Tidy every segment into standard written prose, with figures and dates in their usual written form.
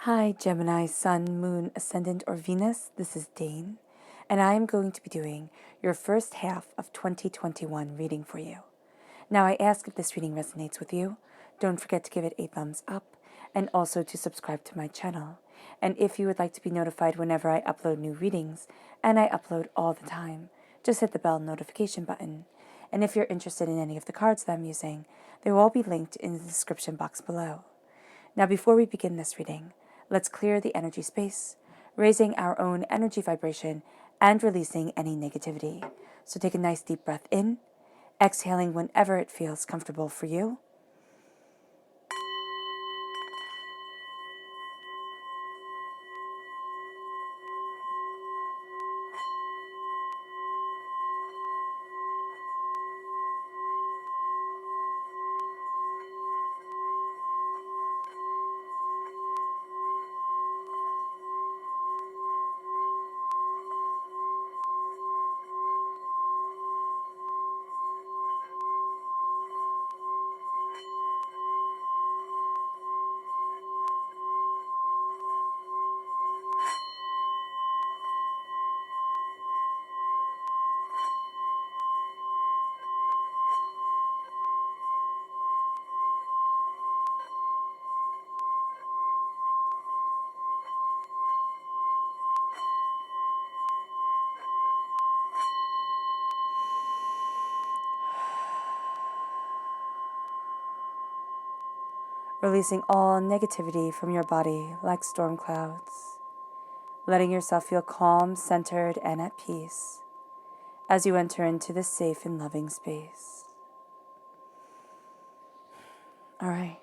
Hi, Gemini, Sun, Moon, Ascendant, or Venus. This is Dane, and I am going to be doing your first half of 2021 reading for you. Now, I ask if this reading resonates with you. Don't forget to give it a thumbs up and also to subscribe to my channel. And if you would like to be notified whenever I upload new readings, and I upload all the time, just hit the bell notification button. And if you're interested in any of the cards that I'm using, they will all be linked in the description box below. Now, before we begin this reading, let's clear the energy space, raising our own energy vibration and releasing any negativity. So take a nice deep breath in, exhaling whenever it feels comfortable for you. Releasing all negativity from your body like storm clouds, letting yourself feel calm, centered, and at peace as you enter into this safe and loving space. All right.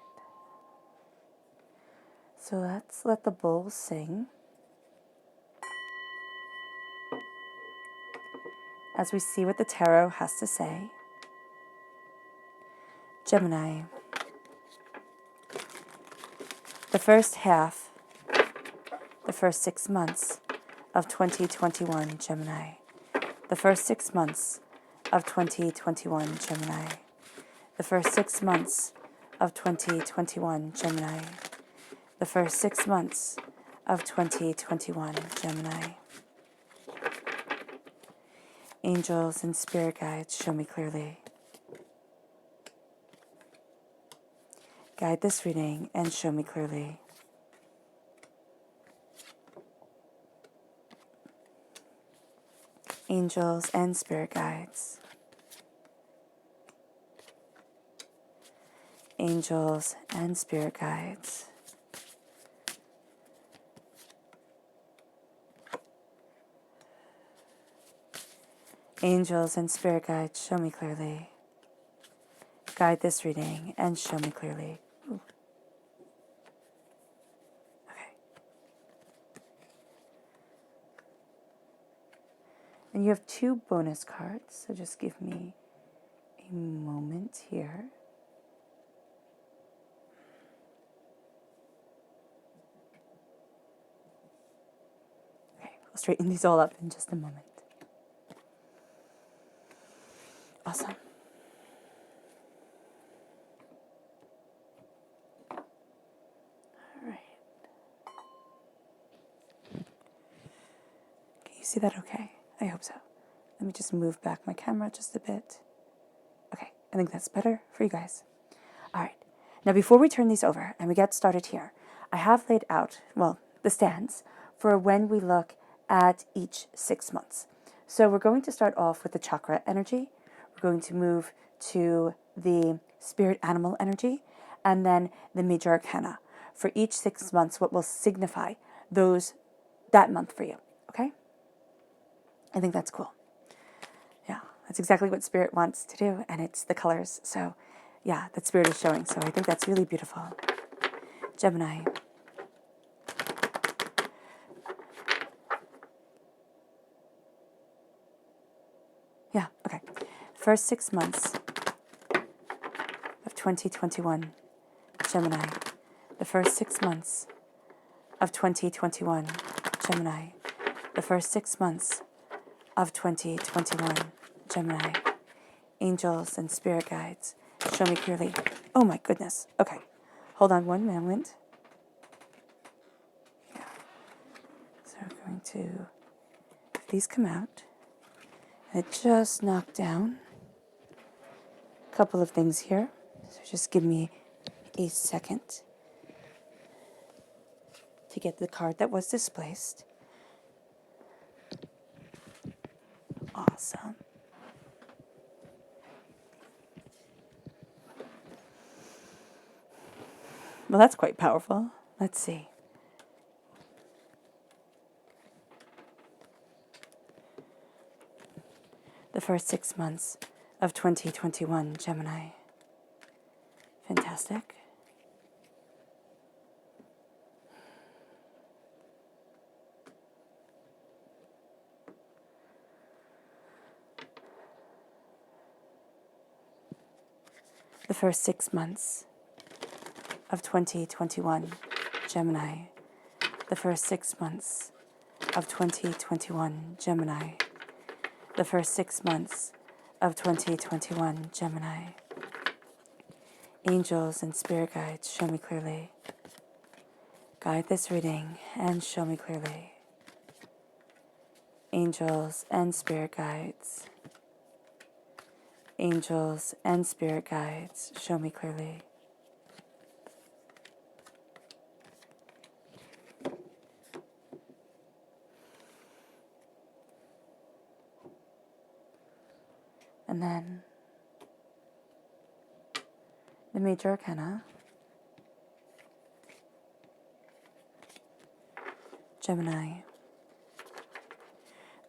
So let's let the bowl sing as we see what the tarot has to say. Gemini, the first half, the first 6 months of 2021, Gemini. The first 6 months of 2021, Gemini. The first 6 months of 2021, Gemini. The first 6 months of 2021, Gemini. Angels and spirit guides, show me clearly. Guide this reading and show me clearly. Angels and spirit guides. Angels and spirit guides. Angels and spirit guides, show me clearly. Guide this reading and show me clearly. Ooh. Okay. And you have 2 bonus cards, so just give me a moment here. Okay, I'll straighten these all up in just a moment. Awesome. All right. Can you see that okay? I hope so. Let me just move back my camera just a bit. Okay, I think that's better for you guys. All right. Now, before we turn these over and we get started here, I have laid out, well, the stands for when we look at each 6 months. So we're going to start off with the chakra energy. We're going to move to the spirit animal energy, and then the major arcana for each 6 months, what will signify that month for you. Okay? I think that's cool. Yeah, that's exactly what spirit wants to do, and it's the colors. So yeah, that spirit is showing. So I think that's really beautiful. Gemini. Yeah, okay. First 6 months of 2021, Gemini. The first 6 months of 2021, Gemini. The first 6 months of 2021, Gemini. Angels and spirit guides, show me clearly. Oh my goodness. Okay. Hold on one moment. to have these come out. And it just knocked down a couple of things here. So just give me a second to get the card that was displaced. Awesome. Well, that's quite powerful. Let's see. The first 6 months of 2021, Gemini. Fantastic. The first 6 months of 2021, Gemini. The first 6 months of 2021, Gemini. The first 6 months of 2021, Gemini. Angels and spirit guides, show me clearly. Guide this reading and show me clearly. Angels and spirit guides. Angels and spirit guides, show me clearly. And then the major arcana, Gemini.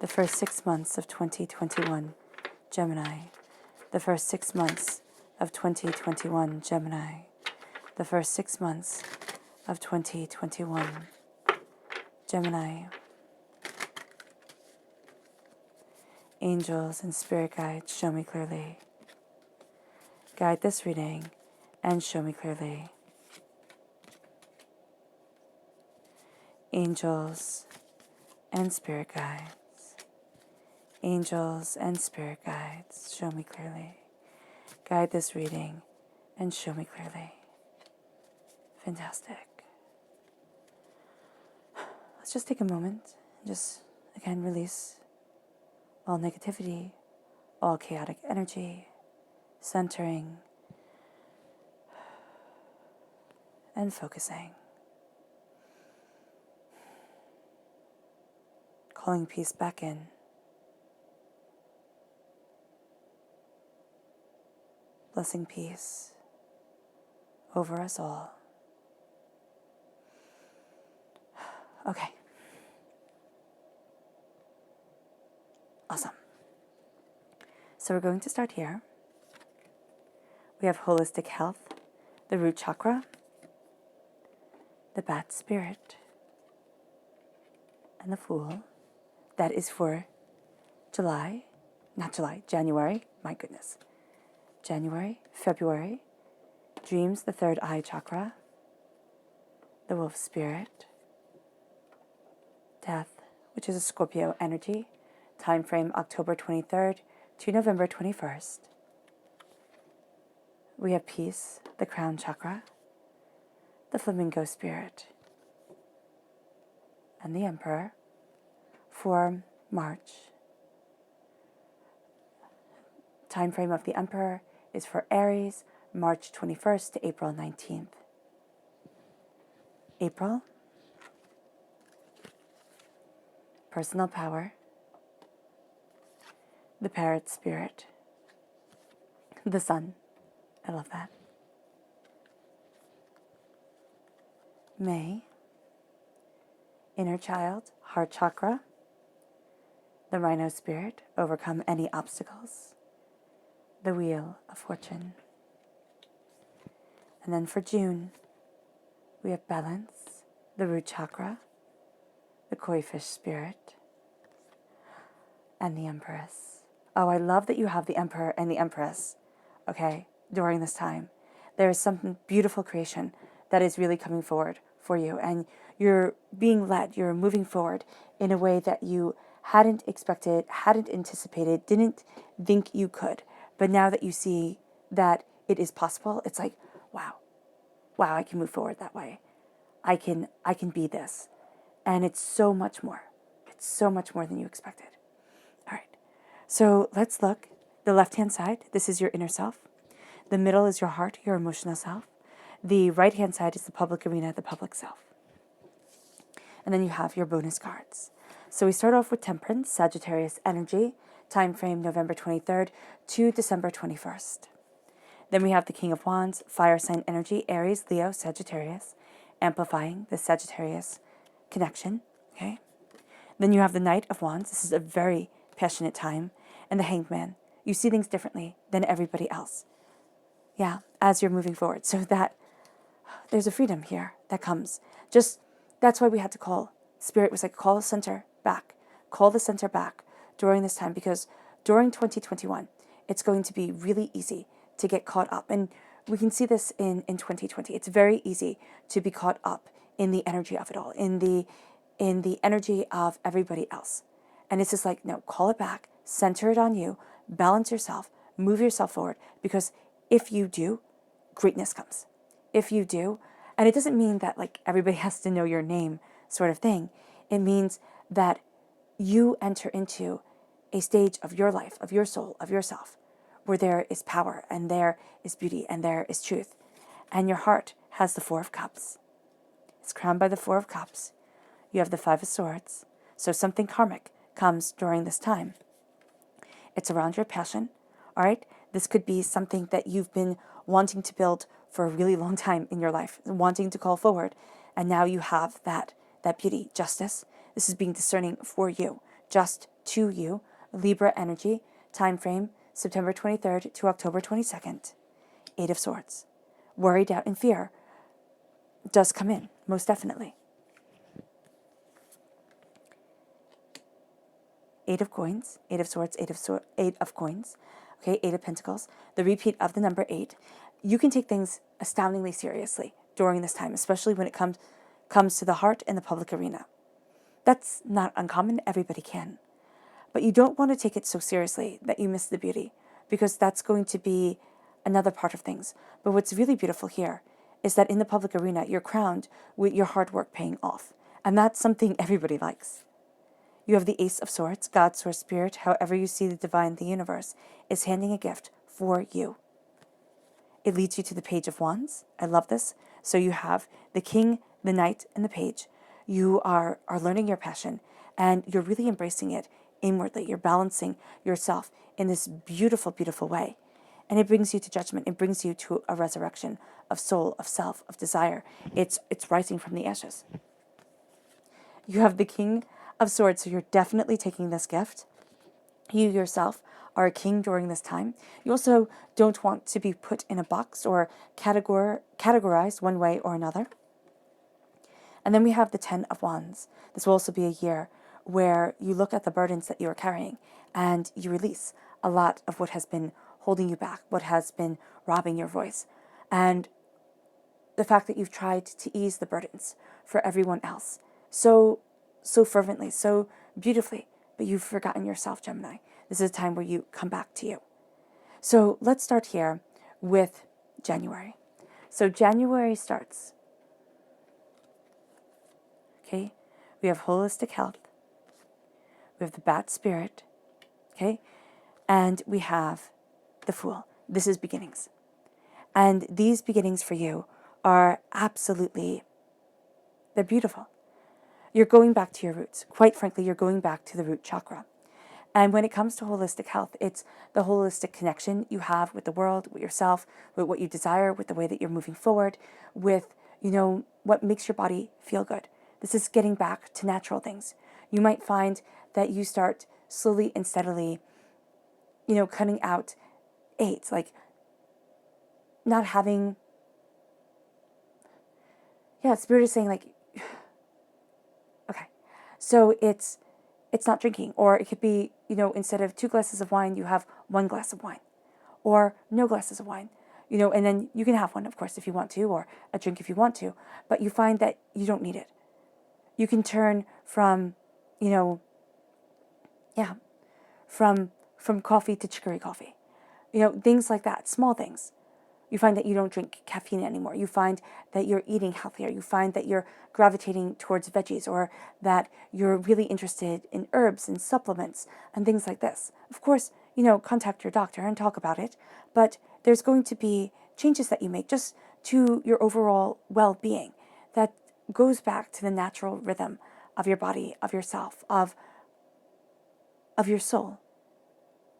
The first 6 months of 2021, Gemini. The first 6 months of 2021, Gemini. The first 6 months of 2021, Gemini. Angels and spirit guides, show me clearly. Guide this reading and show me clearly. Angels and spirit guides. Angels and spirit guides, show me clearly. Guide this reading and show me clearly. Fantastic. Let's just take a moment and just, again, release all negativity, all chaotic energy, centering and focusing. Calling peace back in. Blessing peace over us all. Okay. Awesome. So we're going to start here. We have holistic health, the root chakra, the bat spirit, and the fool. That is for January, my goodness. January, February, dreams, the third eye chakra, the wolf spirit, death, which is a Scorpio energy, time frame October 23rd to November 21st. We have peace, the crown chakra, the flamingo spirit, and the emperor for March. Time frame of the emperor is for Aries, March 21st to April 19th. April, personal power, the parrot spirit, the sun. I love that. May, inner child, heart chakra, the rhino spirit, overcome any obstacles, the wheel of fortune. And then for June, we have balance, the root chakra, the koi fish spirit, and the empress. Oh, I love that you have the emperor and the empress, okay, during this time. There is some beautiful creation that is really coming forward for you, and you're being led, you're moving forward in a way that you hadn't expected, hadn't anticipated, didn't think you could. But now that you see that it is possible, it's like, wow, I can move forward that way. I can be this. And it's so much more. It's so much more than you expected. All right. So let's look. The left-hand side, this is your inner self. The middle is your heart, your emotional self. The right-hand side is the public arena, the public self. And then you have your bonus cards. So we start off with Temperance, Sagittarius energy, time frame November 23rd to December 21st. Then we have the King of Wands, fire sign energy, Aries, Leo, Sagittarius, amplifying the Sagittarius connection. Okay. Then you have the Knight of Wands. This is a very passionate time. And the Hanged Man. You see things differently than everybody else. Yeah, as you're moving forward. So that there's a freedom here that comes. Just, that's why we had to call. Spirit was like, call the center back. Call the center back during this time, because during 2021, it's going to be really easy to get caught up. And we can see this in 2020. It's very easy to be caught up in the energy of it all, in the energy of everybody else. And it's just like, no, call it back, center it on you, balance yourself, move yourself forward, because if you do, greatness comes. If you do, and it doesn't mean that like everybody has to know your name sort of thing. It means that you enter into a stage of your life, of your soul, of yourself, where there is power and there is beauty and there is truth. And your heart has the Four of Cups. It's crowned by the Four of Cups. You have the Five of Swords. So something karmic comes during this time. It's around your passion, all right? This could be something that you've been wanting to build for a really long time in your life, wanting to call forward. And now you have that beauty, justice. This is being discerning for you, just to you. Libra energy, time frame, September 23rd to October 22nd. Eight of Swords. Worry, doubt, and fear does come in, most definitely. Eight of Coins, Eight of Swords, Eight of Coins. Okay, Eight of Pentacles. The repeat of the number 8. You can take things astoundingly seriously during this time, especially when it comes to the heart and the public arena. That's not uncommon. Everybody can. But you don't want to take it so seriously that you miss the beauty, because that's going to be another part of things. But what's really beautiful here is that in the public arena, you're crowned with your hard work paying off. And that's something everybody likes. You have the Ace of Swords, God, Source, Spirit, however you see the divine, the universe, is handing a gift for you. It leads you to the Page of Wands. I love this. So you have the King, the Knight, and the Page. You are learning your passion, and you're really embracing it inwardly. You're balancing yourself in this beautiful, beautiful way. And it brings you to judgment. It brings you to a resurrection of soul, of self, of desire. It's rising from the ashes. You have the King of Swords, so you're definitely taking this gift. You yourself are a king during this time. You also don't want to be put in a box or categorized one way or another. And then we have the 10 of Wands. This will also be a year where you look at the burdens that you are carrying and you release a lot of what has been holding you back, what has been robbing your voice. And the fact that you've tried to ease the burdens for everyone else so fervently, so beautifully, but you've forgotten yourself, Gemini. This is a time where you come back to you. So let's start here with January. So January starts. Okay, we have holistic health. We have the Bat Spirit. Okay, and we have the Fool. This is beginnings. And these beginnings for you are absolutely, they're beautiful. You're going back to your roots. Quite frankly, you're going back to the root chakra. And when it comes to holistic health, it's the holistic connection you have with the world, with yourself, with what you desire, with the way that you're moving forward, with, what makes your body feel good. This is getting back to natural things. You might find that you start slowly and steadily, cutting out aids, like not having, Spirit is saying like, okay, so it's not drinking, or it could be, instead of 2 glasses of wine, you have 1 glass of wine, or no glasses of wine, and then you can have one, of course, if you want to, or a drink if you want to, but you find that you don't need it. You can turn from, from coffee to chicory coffee, things like that, small things. You find that you don't drink caffeine anymore. You find that you're eating healthier. You find that you're gravitating towards veggies, or that you're really interested in herbs and supplements and things like this. Of course, contact your doctor and talk about it, but there's going to be changes that you make just to your overall well-being that goes back to the natural rhythm of your body, of yourself, of your soul.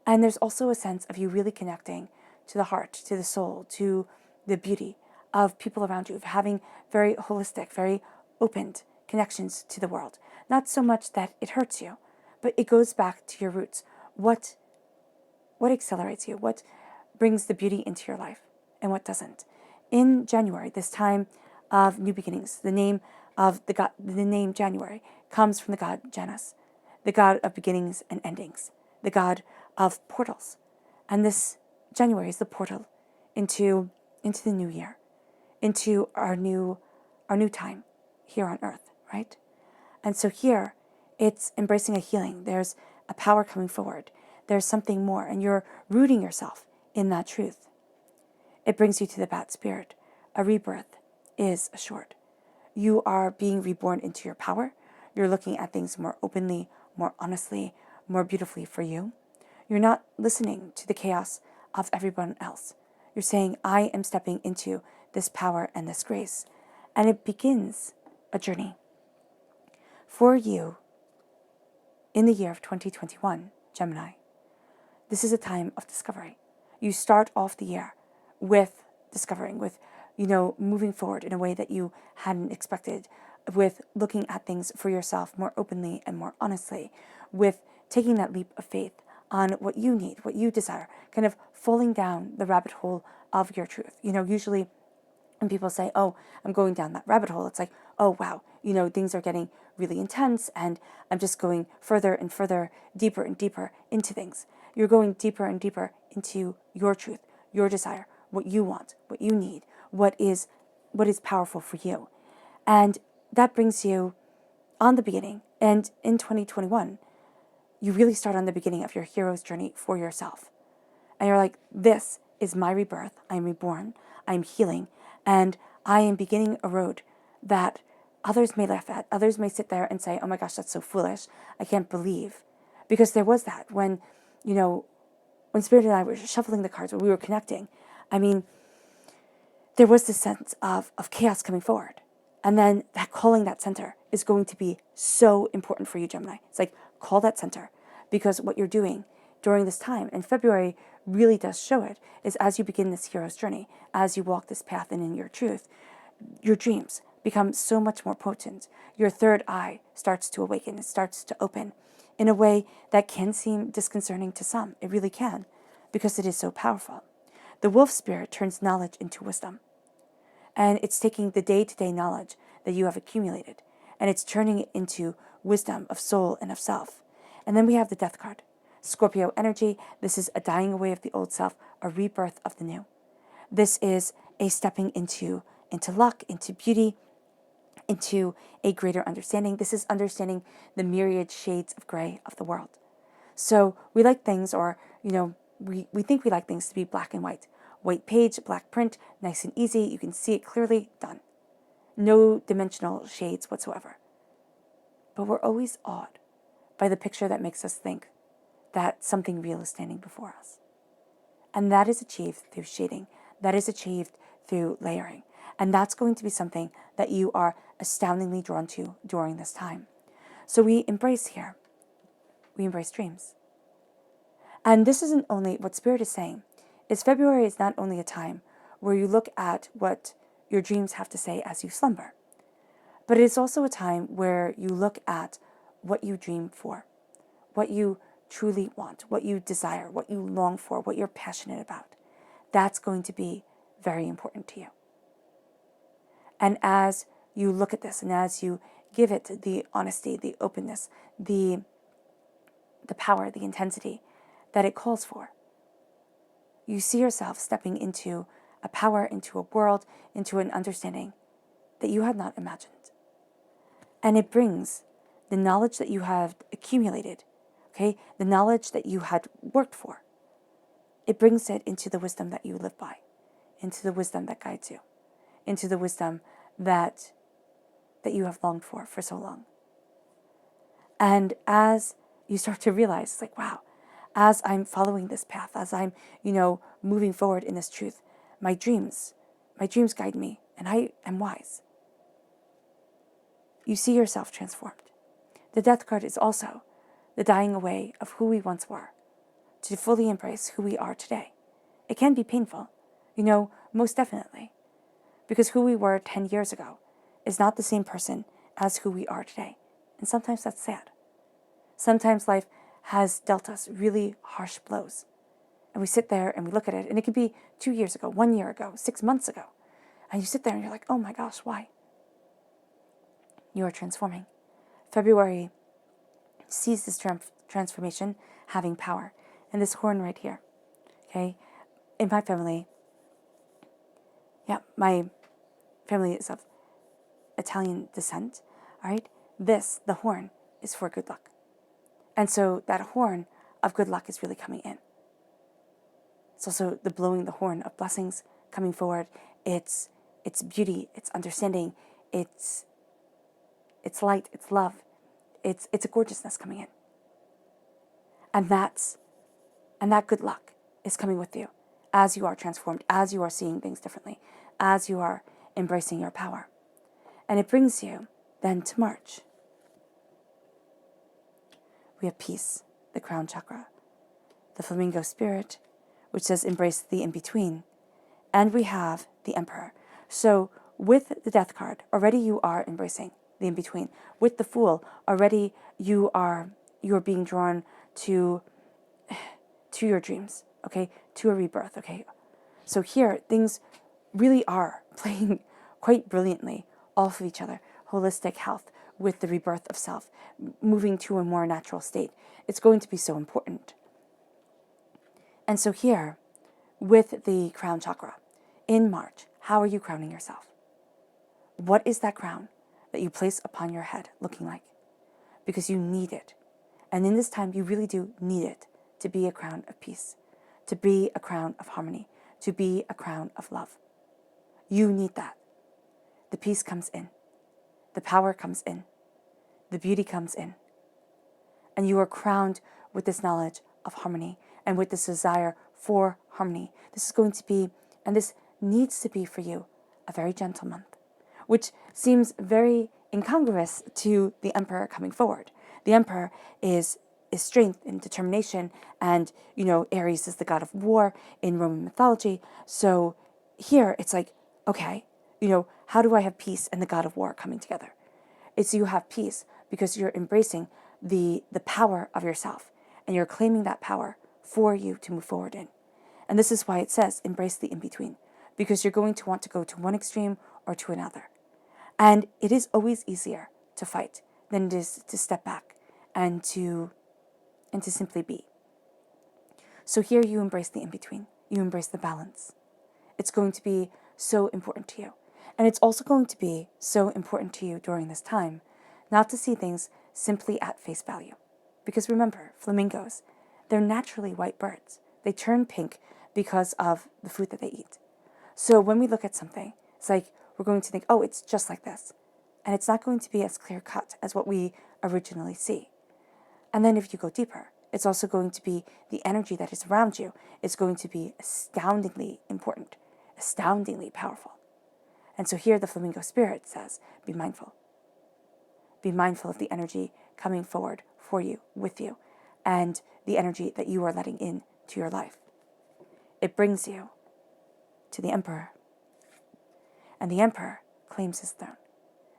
And there's also a sense of you really connecting to the heart, to the soul, to the beauty of people around you, of having very holistic, very opened connections to the world. Not so much that it hurts you, but it goes back to your roots. What accelerates you? What brings the beauty into your life, and what doesn't? In January, this time of new beginnings, the name January comes from the god Janus, the god of beginnings and endings, the god of portals. And this January is the portal into the new year, into our new time here on earth, right? And so here, it's embracing a healing. There's a power coming forward. There's something more, and you're rooting yourself in that truth. It brings you to the bat spirit. A rebirth is assured. You are being reborn into your power. You're looking at things more openly, more honestly, more beautifully for you. You're not listening to the chaos of everyone else. You're saying, I am stepping into this power and this grace. And it begins a journey. For you, in the year of 2021, Gemini, this is a time of discovery. You start off the year with discovering, with, moving forward in a way that you hadn't expected, with looking at things for yourself more openly and more honestly, with taking that leap of faith on what you need, what you desire, kind of falling down the rabbit hole of your truth. Usually when people say, oh, I'm going down that rabbit hole, it's like, oh, wow, things are getting really intense and I'm just going further and further, deeper and deeper into things. You're going deeper and deeper into your truth, your desire, what you want, what you need, what is powerful for you. And that brings you on the beginning. And in 2021, you really start on the beginning of your hero's journey for yourself. And you're like, this is my rebirth. I'm reborn. I'm healing. And I am beginning a road that others may laugh at. Others may sit there and say, oh my gosh, that's so foolish. I can't believe. Because there was that when Spirit and I were shuffling the cards, when we were connecting. I mean, there was this sense of chaos coming forward. And then that calling that center is going to be so important for you, Gemini. It's like, call that center. Because what you're doing during this time, and February really does show it, is as you begin this hero's journey, as you walk this path and in your truth, your dreams become so much more potent. Your third eye starts to awaken. It starts to open in a way that can seem disconcerting to some. It really can, because it is so powerful. The wolf spirit turns knowledge into wisdom. And it's taking the day-to-day knowledge that you have accumulated, and it's turning it into wisdom of soul and of self. And then we have the death card. Scorpio energy. This is a dying away of the old self, a rebirth of the new. This is a stepping into luck, into beauty, into a greater understanding. This is understanding the myriad shades of gray of the world. So we like things, or, we think we like things to be black and white. White page, black print, nice and easy. You can see it clearly, done. No dimensional shades whatsoever. But we're always awed by the picture that makes us think that something real is standing before us. And that is achieved through shading. That is achieved through layering. And that's going to be something that you are astoundingly drawn to during this time. So we embrace here. We embrace dreams. And this isn't only what Spirit is saying, is February is not only a time where you look at what your dreams have to say as you slumber, but it is also a time where you look at what you dream for, what you truly want, what you desire, what you long for, what you're passionate about. That's going to be very important to you. And as you look at this and as you give it the honesty, the openness, the power, the intensity that it calls for, you see yourself stepping into a power, into a world, into an understanding that you had not imagined. And it brings the knowledge that you have accumulated, okay, the knowledge that you had worked for. It brings it into the wisdom that you live by. into the wisdom that guides you, into the wisdom that you have longed for so long. And as you start to realize, it's like, wow, as I'm following this path, as I'm, moving forward in this truth, my dreams guide me, and I am wise. You see yourself transformed. The death card is also the dying away of who we once were, to fully embrace who we are today. It can be painful, most definitely, because who we were 10 years ago is not the same person as who we are today. And sometimes that's sad. Sometimes life has dealt us really harsh blows. And we sit there and we look at it, and it could be 2 years ago, 1 year ago, 6 months ago. And you sit there and you're like, oh my gosh, why? You are transforming. February sees this transformation having power. And this horn right here, okay? In my family, my family is of Italian descent, all right? The horn, is for good luck. And so that horn of good luck is really coming in. It's also the blowing the horn of blessings coming forward. It's beauty, it's understanding, it's light, it's love, it's a gorgeousness coming in. And that good luck is coming with you as you are transformed, as you are seeing things differently, as you are embracing your power. And it brings you then to March. We have peace, the crown chakra, the flamingo spirit, which says embrace the in-between, and we have the emperor. So with the death card, already you are embracing the in-between. With the fool, already you are being drawn to your dreams, okay, to a rebirth, okay. So here, things really are playing quite brilliantly off of each other. Holistic health with the rebirth of self, moving to a more natural state. It's going to be so important. And so here, with the crown chakra, in March, how are you crowning yourself? What is that crown that you place upon your head looking like? Because you need it. And in this time, you really do need it to be a crown of peace, to be a crown of harmony, to be a crown of love. You need that. The peace comes in. The power comes in. The beauty comes in. And you are crowned with this knowledge of harmony and with this desire for harmony. This is going to be, and this needs to be for you, a very gentle month, which seems very incongruous to the emperor coming forward. The emperor is strength and determination, and Aries is the god of war in Roman mythology. So here it's like, okay, how do I have peace and the god of war coming together? It's you have peace because you're embracing the power of yourself, and you're claiming that power for you to move forward in. And this is why it says embrace the in-between, because you're going to want to go to one extreme or to another. And it is always easier to fight than it is to step back and to simply be. So here you embrace the in-between. You embrace the balance. It's going to be so important to you. And it's also going to be so important to you during this time not to see things simply at face value. Because remember, flamingos, they're naturally white birds. They turn pink because of the food that they eat. So when we look at something, it's like we're going to think, oh, it's just like this. And it's not going to be as clear cut as what we originally see. And then if you go deeper, it's also going to be the energy that is around you. It's going to be astoundingly important, astoundingly powerful. And so here the flamingo spirit says, be mindful. Be mindful of the energy coming forward for you, with you, and the energy that you are letting in to your life. It brings you to the emperor. And the emperor claims his throne.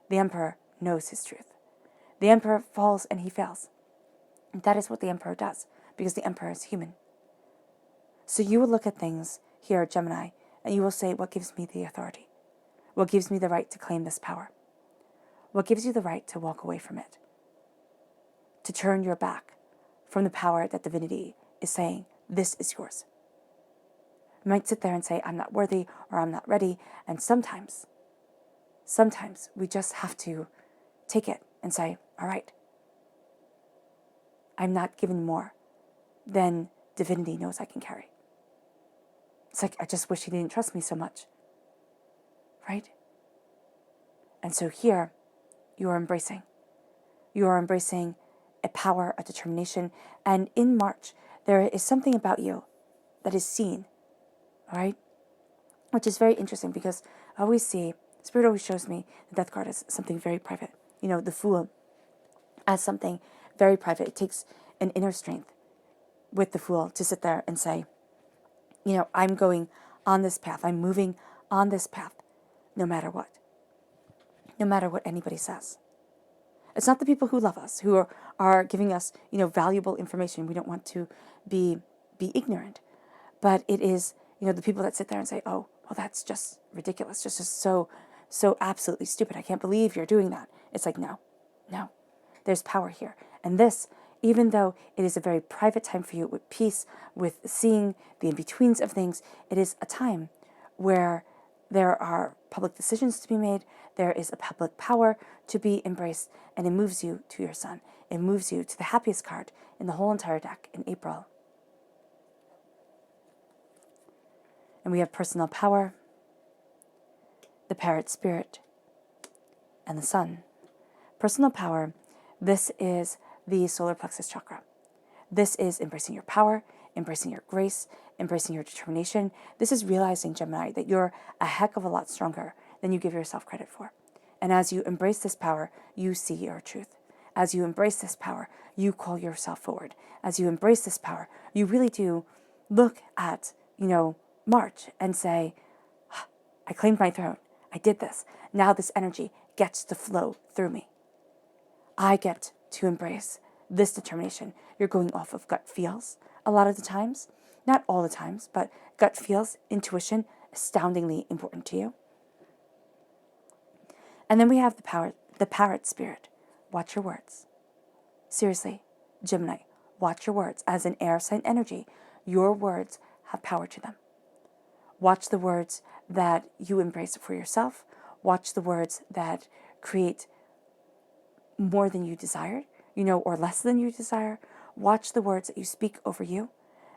The emperor knows his truth. The emperor falls and he fails. And that is what the emperor does, because the emperor is human. So you will look at things here, Gemini, and you will say, what gives me the authority? What gives me the right to claim this power? What gives you the right to walk away from it? To turn your back from the power that divinity is saying, this is yours. You might sit there and say, I'm not worthy, or I'm not ready. And sometimes we just have to take it and say, all right, I'm not given more than divinity knows I can carry. It's like, I just wish he didn't trust me so much, right? And so here, you are embracing. You are embracing a power, a determination. And in March, there is something about you that is seen, all right? Which is very interesting because I always see, Spirit always shows me the death card as something very private. You know, the Fool as something very private. It takes an inner strength with the Fool to sit there and say, you know, I'm going on this path. I'm moving on this path no matter what. No matter what anybody says. It's not the people who love us, who are giving us, you know, valuable information. We don't want to be ignorant. But it is, you know, the people that sit there and say, oh, well, that's just ridiculous. Just so absolutely stupid. I can't believe you're doing that. It's like, no. There's power here. And this, even though it is a very private time for you with peace, with seeing the in-betweens of things, it is a time where there are public decisions to be made, there is a public power to be embraced, and it moves you to your sun. It moves you to the happiest card in the whole entire deck in April. And we have personal power, the parrot spirit, and the sun. Personal power, this is the solar plexus chakra. This is embracing your power, embracing your grace, embracing your determination. This is realizing, Gemini, that you're a heck of a lot stronger than you give yourself credit for. And as you embrace this power, you see your truth. As you embrace this power, you call yourself forward. As you embrace this power, you really do look at, March and say, I claimed my throne. I did this. Now this energy gets to flow through me. I get to embrace this determination. You're going off of gut feels a lot of the times. Not all the times, but gut feels, intuition, astoundingly important to you. And then we have the parrot spirit. Watch your words. Seriously, Gemini, watch your words. As an air sign energy, your words have power to them. Watch the words that you embrace for yourself. Watch the words that create more than you desired, or less than you desire. Watch the words that you speak over you,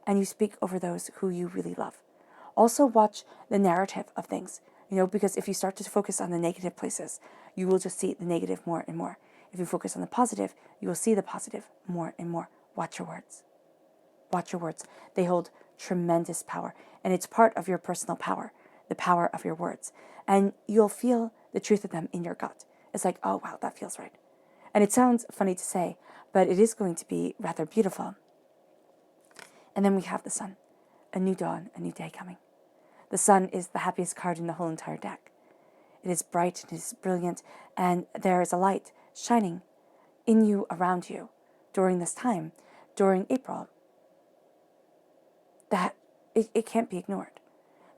and you speak over those who you really love. Also watch the narrative of things, because if you start to focus on the negative places, you will just see the negative more and more. If you focus on the positive, you will see the positive more and more. Watch your words. Watch your words. They hold tremendous power, and it's part of your personal power, the power of your words. And you'll feel the truth of them in your gut. It's like, oh, wow, that feels right. And it sounds funny to say, but it is going to be rather beautiful. And then we have the sun, a new dawn, a new day coming. The sun is the happiest card in the whole entire deck. It is bright, it is brilliant, and there is a light shining in you, around you, during this time, during April, that it can't be ignored.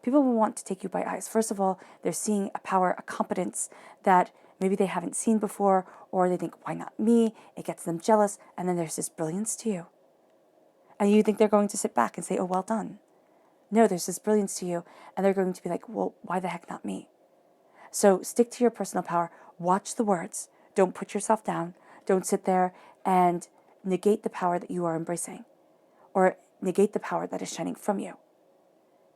People will want to take you by eyes. First of all, they're seeing a power, a competence that maybe they haven't seen before, or they think, why not me? It gets them jealous, and then there's this brilliance to you. And you think they're going to sit back and say, oh, well done. No, there's this brilliance to you, and they're going to be like, well, why the heck not me? So stick to your personal power. Watch the words. Don't put yourself down. Don't sit there and negate the power that you are embracing, or negate the power that is shining from you.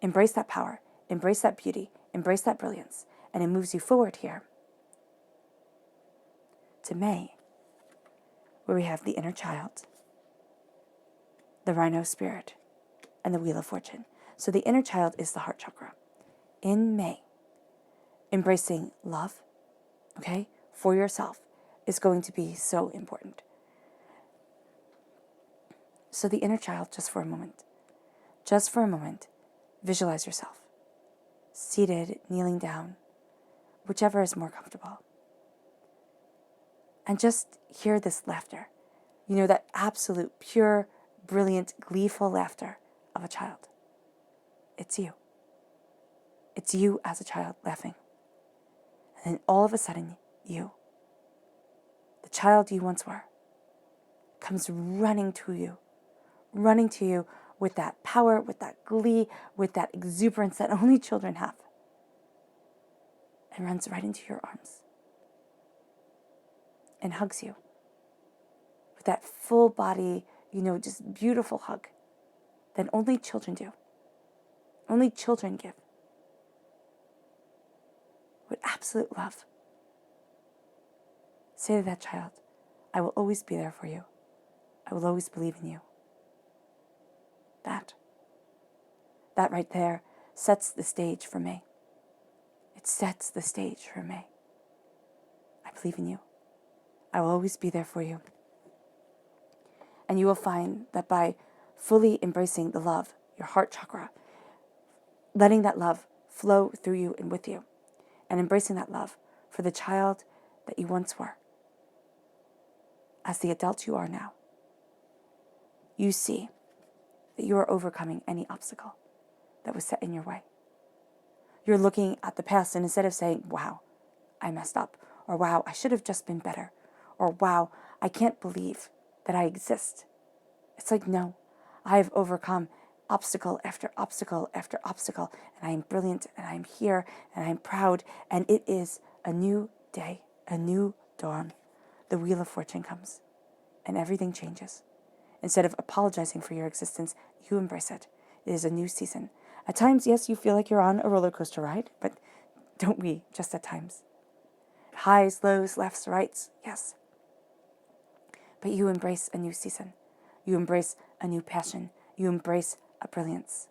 Embrace that power. Embrace that beauty. Embrace that brilliance. And it moves you forward here to May, where we have the inner child, the rhino spirit, and the wheel of fortune. So the inner child is the heart chakra. In May, embracing love, for yourself is going to be so important. So the inner child, just for a moment, visualize yourself seated, kneeling down, whichever is more comfortable. And just hear this laughter, that absolute, pure, brilliant, gleeful laughter of a child. It's you. It's you as a child laughing. And then all of a sudden, you, the child you once were, comes running to you with that power, with that glee, with that exuberance that only children have, and runs right into your arms and hugs you with that full body, just beautiful hug that only children do. only children give, with absolute love. Say to that child, I will always be there for you. I will always believe in you. That right there sets the stage for May. It sets the stage for May. I believe in you. I will always be there for you. And you will find that by fully embracing the love, your heart chakra, letting that love flow through you and with you, and embracing that love for the child that you once were, as the adult you are now, you see that you are overcoming any obstacle that was set in your way. You're looking at the past, and instead of saying, wow, I messed up, or wow, I should have just been better, or wow, I can't believe that I exist. It's like, no, I have overcome obstacle after obstacle after obstacle, and I am brilliant, and I am here, and I am proud, and it is a new day, a new dawn. The wheel of fortune comes, and everything changes. Instead of apologizing for your existence, you embrace it. It is a new season. At times, yes, you feel like you're on a roller coaster ride, but don't we, just at times? Highs, lows, lefts, rights, yes. But you embrace a new season. You embrace a new passion. You embrace a brilliance.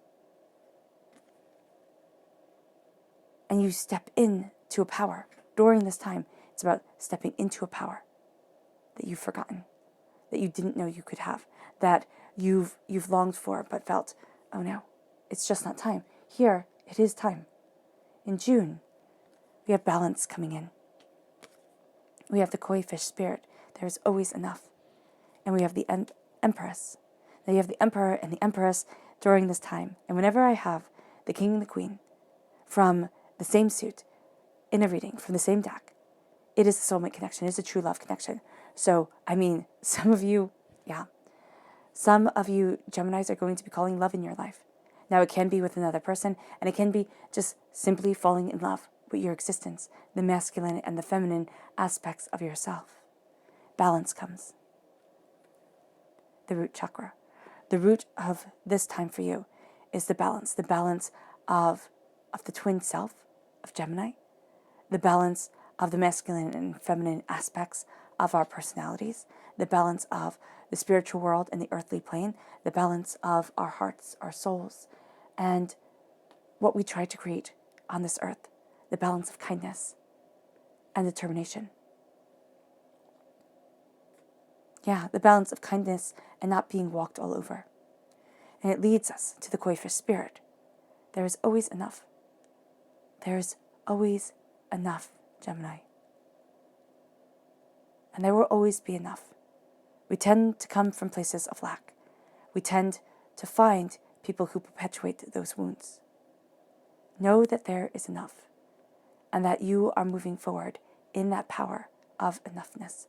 And you step into a power. During this time, it's about stepping into a power that you've forgotten, that you didn't know you could have, that you've longed for but felt, oh no, it's just not time. Here, it is time. In June, we have balance coming in. We have the koi fish spirit. There's always enough. And we have the Empress. Now you have the Emperor and the Empress during this time. And whenever I have the King and the Queen from the same suit in a reading, from the same deck, it is a soulmate connection. It is a true love connection. So, I mean, some of you, Geminis, are going to be calling love in your life. Now, it can be with another person, and it can be just simply falling in love with your existence, the masculine and the feminine aspects of yourself. Balance comes. The root chakra. The root of this time for you is the balance of the twin self of Gemini, the balance of the masculine and feminine aspects of our personalities, the balance of the spiritual world and the earthly plane, the balance of our hearts, our souls, and what we try to create on this earth, the balance of kindness and determination. Yeah, the balance of kindness and not being walked all over. And it leads us to the koi fish spirit. There is always enough. There is always enough, Gemini. And there will always be enough. We tend to come from places of lack. We tend to find people who perpetuate those wounds. Know that there is enough, and that you are moving forward in that power of enoughness,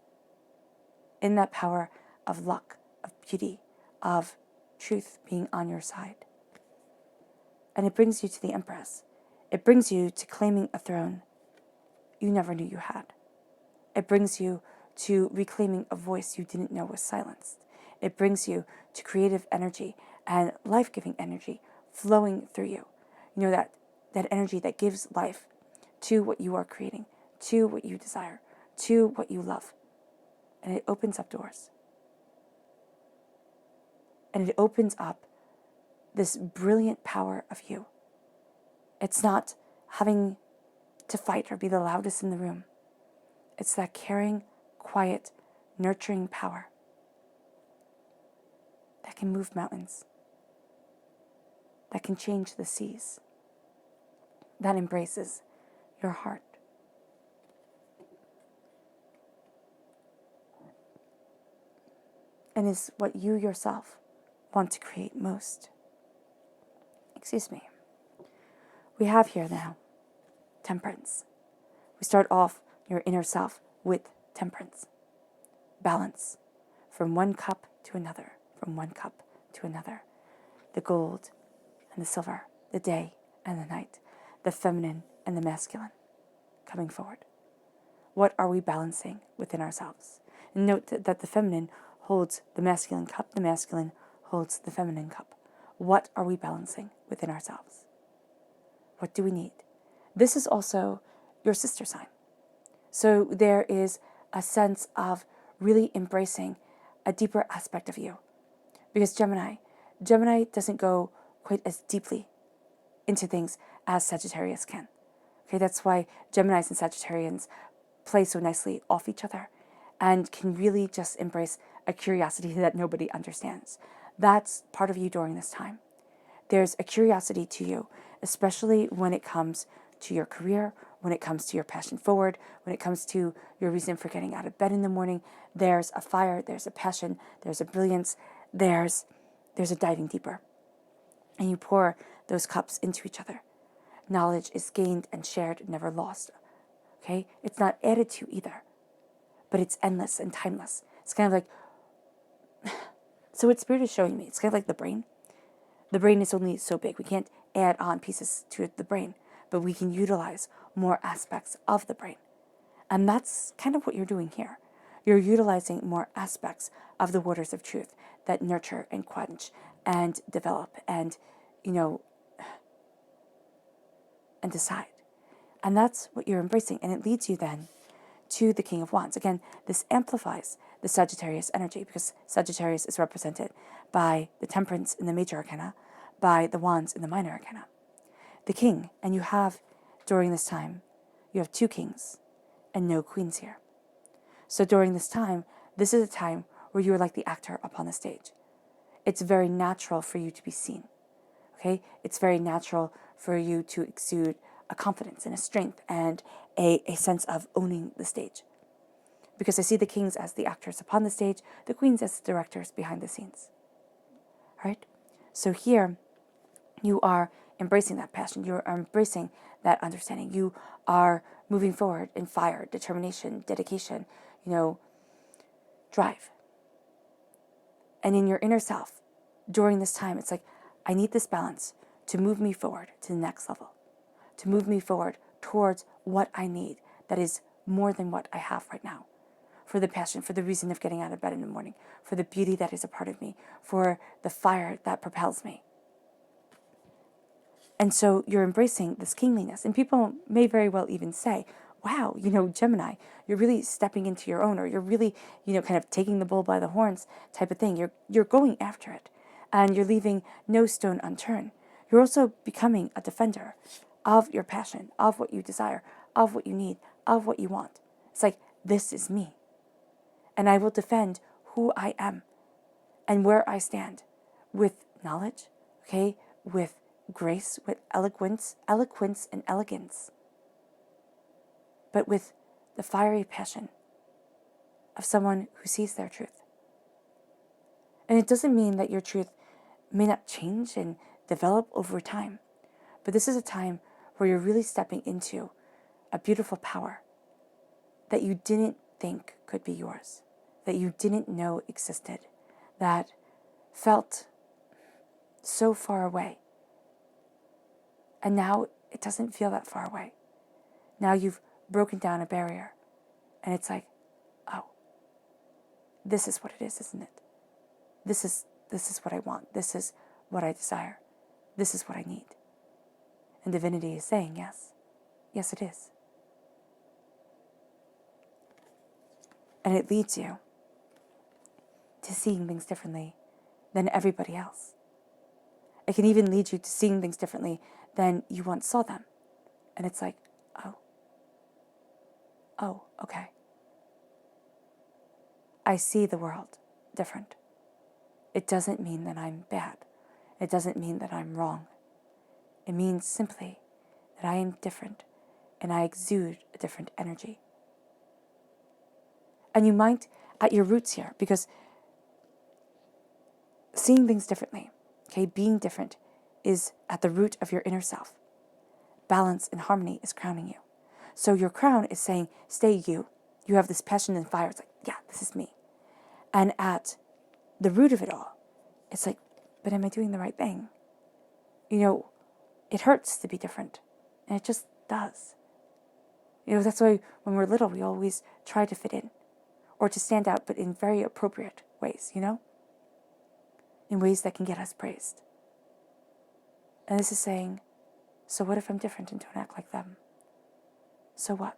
in that power of luck, of beauty, of truth being on your side. And it brings you to the Empress. It brings you to claiming a throne you never knew you had. It brings you to reclaiming a voice you didn't know was silenced. It brings you to creative energy and life-giving energy flowing through you. You know, that energy that gives life to what you are creating, to what you desire, to what you love. And it opens up doors. And it opens up this brilliant power of you. It's not having to fight or be the loudest in the room. It's that caring, quiet, nurturing power that can move mountains, that can change the seas, that embraces your heart. And is what you yourself want to create most. Excuse me. We have here now temperance. We start off your inner self with temperance. Balance. From one cup to another. From one cup to another. The gold and the silver. The day and the night. The feminine and the masculine. Coming forward. What are we balancing within ourselves? And note that the feminine holds the masculine cup. The masculine holds the feminine cup. What are we balancing within ourselves? What do we need? This is also your sister sign. So there is a sense of really embracing a deeper aspect of you. Because Gemini doesn't go quite as deeply into things as Sagittarius can. Okay, that's why Geminis and Sagittarians play so nicely off each other and can really just embrace a curiosity that nobody understands. That's part of you during this time. There's a curiosity to you, especially when it comes to your career, when it comes to your passion forward, when it comes to your reason for getting out of bed in the morning. There's a fire, there's a passion, there's a brilliance, there's a diving deeper. And you pour those cups into each other. Knowledge is gained and shared, never lost. Okay? It's not added to either, but it's endless and timeless. It's kind of like, so what Spirit is showing me, it's kind of like the brain. The brain is only so big. We can't add on pieces to the brain, but we can utilize more aspects of the brain. And that's kind of what you're doing here. You're utilizing more aspects of the waters of truth that nurture and quench and develop and, and decide. And that's what you're embracing. And it leads you then to the King of Wands. Again, this amplifies the Sagittarius energy because Sagittarius is represented by the Temperance in the major arcana, by the Wands in the minor arcana. The King, and you have, during this time, you have 2 kings and no queens here. So during this time, this is a time where you are like the actor upon the stage. It's very natural for you to be seen. Okay? It's very natural for you to exude a confidence and a strength and a sense of owning the stage. Because I see the kings as the actors upon the stage, the queens as the directors behind the scenes. All right? So here, you are embracing that passion. You are embracing that understanding. You are moving forward in fire, determination, dedication, drive. And in your inner self, during this time, it's like, I need this balance to move me forward to the next level, to move me forward towards what I need that is more than what I have right now. For the passion, for the reason of getting out of bed in the morning, for the beauty that is a part of me, for the fire that propels me. And so you're embracing this kingliness. And people may very well even say, wow, Gemini, you're really stepping into your own, or you're really, kind of taking the bull by the horns type of thing. You're going after it, and you're leaving no stone unturned. You're also becoming a defender of your passion, of what you desire, of what you need, of what you want. It's like, this is me. And I will defend who I am and where I stand with knowledge, okay, with grace, with eloquence and elegance, but with the fiery passion of someone who sees their truth. And it doesn't mean that your truth may not change and develop over time, but this is a time where you're really stepping into a beautiful power that you didn't think could be yours, that you didn't know existed, that felt so far away. And now it doesn't feel that far away. Now you've broken down a barrier, and it's like, oh, this is what it is, isn't it? This is what I want. This is what I desire. This is what I need. And divinity is saying, yes. Yes, it is. And it leads you to seeing things differently than everybody else. It can even lead you to seeing things differently than you once saw them. And it's like, oh, okay. I see the world different. It doesn't mean that I'm bad. It doesn't mean that I'm wrong. It means simply that I am different and I exude a different energy. And you might at your roots here, because seeing things differently, okay, being different is at the root of your inner self. Balance and harmony is crowning you. So your crown is saying, stay you. You have this passion and fire. It's like, yeah, this is me. And at the root of it all, it's like, but am I doing the right thing? It hurts to be different. And it just does. That's why when we're little, we always try to fit in or to stand out, but in very appropriate ways, in ways that can get us praised. And this is saying, So what if I'm different and don't act like them? So what?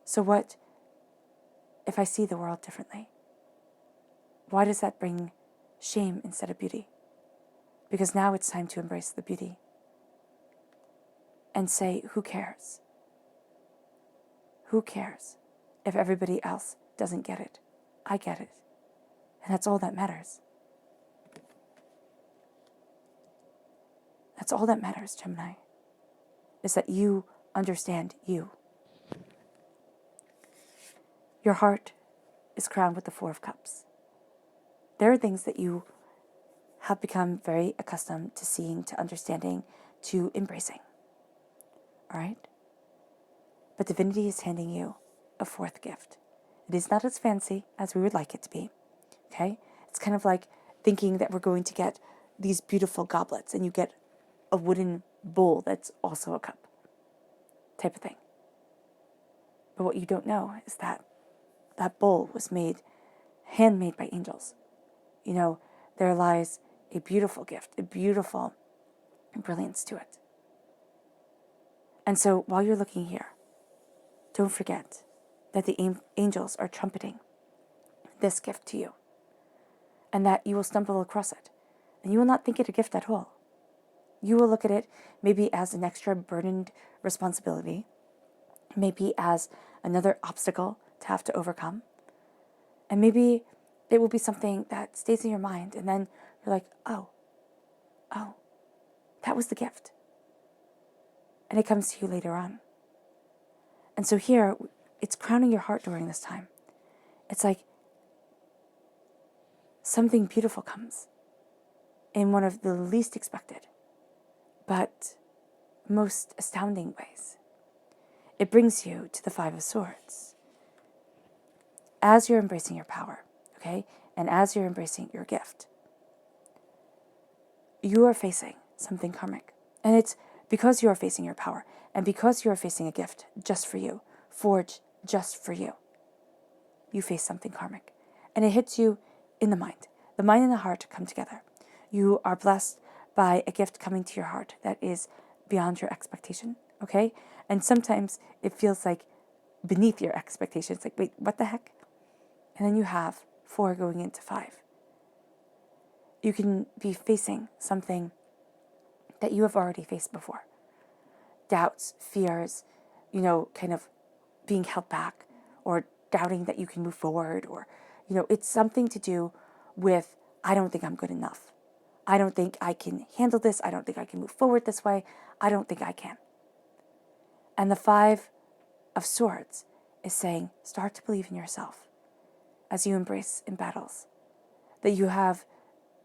So what if I see the world differently? Why does that bring shame instead of beauty? Because now it's time to embrace the beauty and say, who cares? Who cares if everybody else doesn't get it? I get it. And that's all that matters. That's all that matters, Gemini, is that you understand you. Your heart is crowned with the Four of Cups. There are things that you have become very accustomed to seeing, to understanding, to embracing. All right? But divinity is handing you a fourth gift. It is not as fancy as we would like it to be. Okay? It's kind of like thinking that we're going to get these beautiful goblets and you get a wooden bowl that's also a cup type of thing. But what you don't know is that that bowl was handmade by angels. You know, there lies a beautiful gift, a beautiful brilliance to it. And so while you're looking here, don't forget that the angels are trumpeting this gift to you, and that you will stumble across it, and you will not think it a gift at all. You will look at it maybe as an extra burdened responsibility, maybe as another obstacle to have to overcome, and maybe it will be something that stays in your mind, and then you're like, oh, that was the gift. And it comes to you later on. And so here, it's crowning your heart during this time. It's like something beautiful comes in one of the least expected, but most astounding ways. It brings you to the Five of Swords. As you're embracing your power, okay, and as you're embracing your gift, you are facing something karmic. And it's because you are facing your power, and because you are facing a gift just for you, forged just for you, you face something karmic. And it hits you in the mind. The mind and the heart come together. You are blessed by a gift coming to your heart that is beyond your expectation, okay? And sometimes it feels like beneath your expectations, like, wait, what the heck? And then you have 4 going into 5. You can be facing something that you have already faced before. Doubts, fears, kind of being held back, or doubting that you can move forward, or, it's something to do with, I don't think I'm good enough. I don't think I can handle this. I don't think I can move forward this way. I don't think I can. And the 5 of Swords is saying, start to believe in yourself as you embrace in battles that you have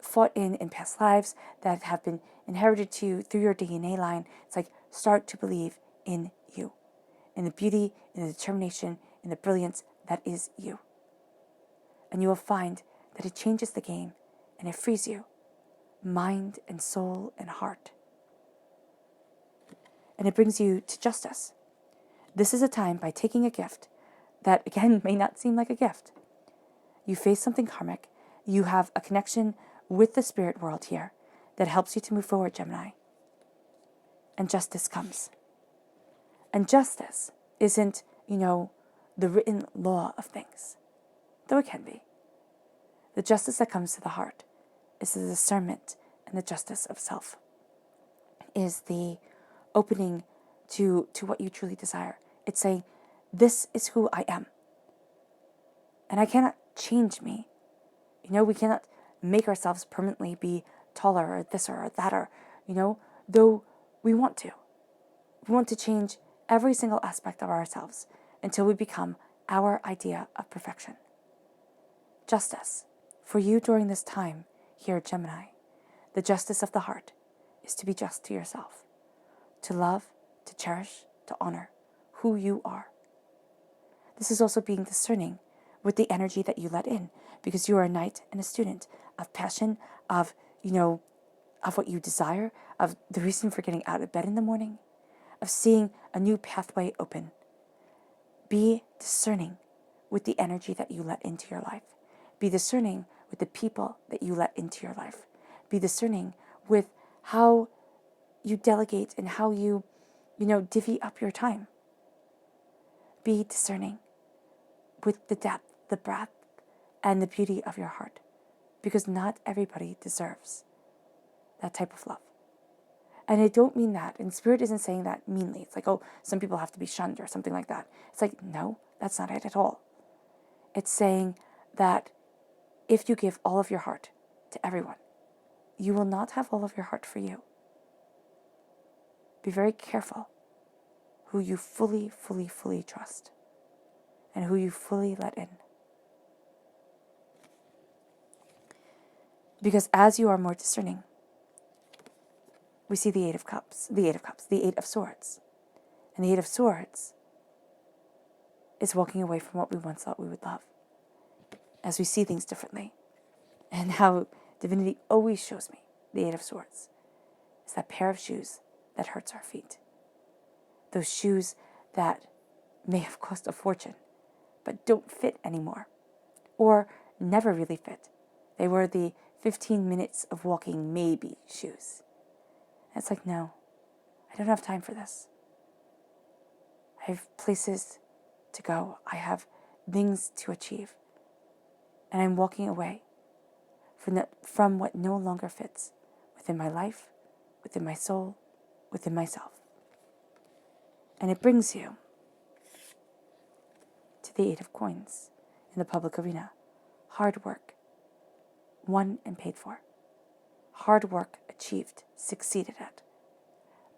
fought in past lives, that have been inherited to you through your DNA line. It's like, start to believe in you, in the beauty, in the determination, in the brilliance that is you. And you will find that it changes the game and it frees you, mind and soul and heart. And it brings you to justice. This is a time, by taking a gift that, again, may not seem like a gift. You face something karmic. You have a connection with the spirit world here that helps you to move forward, Gemini. And justice comes. And justice isn't, the written law of things, though it can be. The justice that comes to the heart is the discernment and the justice of self, is the opening to what you truly desire. It's saying, this is who I am. And I cannot change me. We cannot make ourselves permanently be taller or this or that, or, though we want to. We want to change every single aspect of ourselves until we become our idea of perfection. Justice. For you during this time here, Gemini, the justice of the heart is to be just to yourself, to love, to cherish, to honor who you are. This is also being discerning with the energy that you let in, because you are a knight and a student of passion, of what you desire, of the reason for getting out of bed in the morning, of seeing a new pathway open. Be discerning with the energy that you let into your life. Be discerning with the people that you let into your life. Be discerning with how you delegate and how you divvy up your time. Be discerning with the depth, the breadth, and the beauty of your heart, because not everybody deserves that type of love. And I don't mean that, and Spirit isn't saying that meanly. It's like, oh, some people have to be shunned or something like that. It's like, no, that's not it at all. It's saying that if you give all of your heart to everyone, you will not have all of your heart for you. Be very careful who you fully, fully, fully trust and who you fully let in. Because as you are more discerning, we see the Eight of Cups, the Eight of Swords. And the Eight of Swords is walking away from what we once thought we would love, as we see things differently. And how divinity always shows me the Eight of Swords is that pair of shoes that hurts our feet. Those shoes that may have cost a fortune, but don't fit anymore, or never really fit. They were the 15 minutes of walking maybe shoes. And it's like, no, I don't have time for this. I have places to go. I have things to achieve. And I'm walking away from what no longer fits within my life, within my soul, within myself. And it brings you to the Eight of Coins in the public arena. Hard work, won and paid for. Hard work achieved, succeeded at.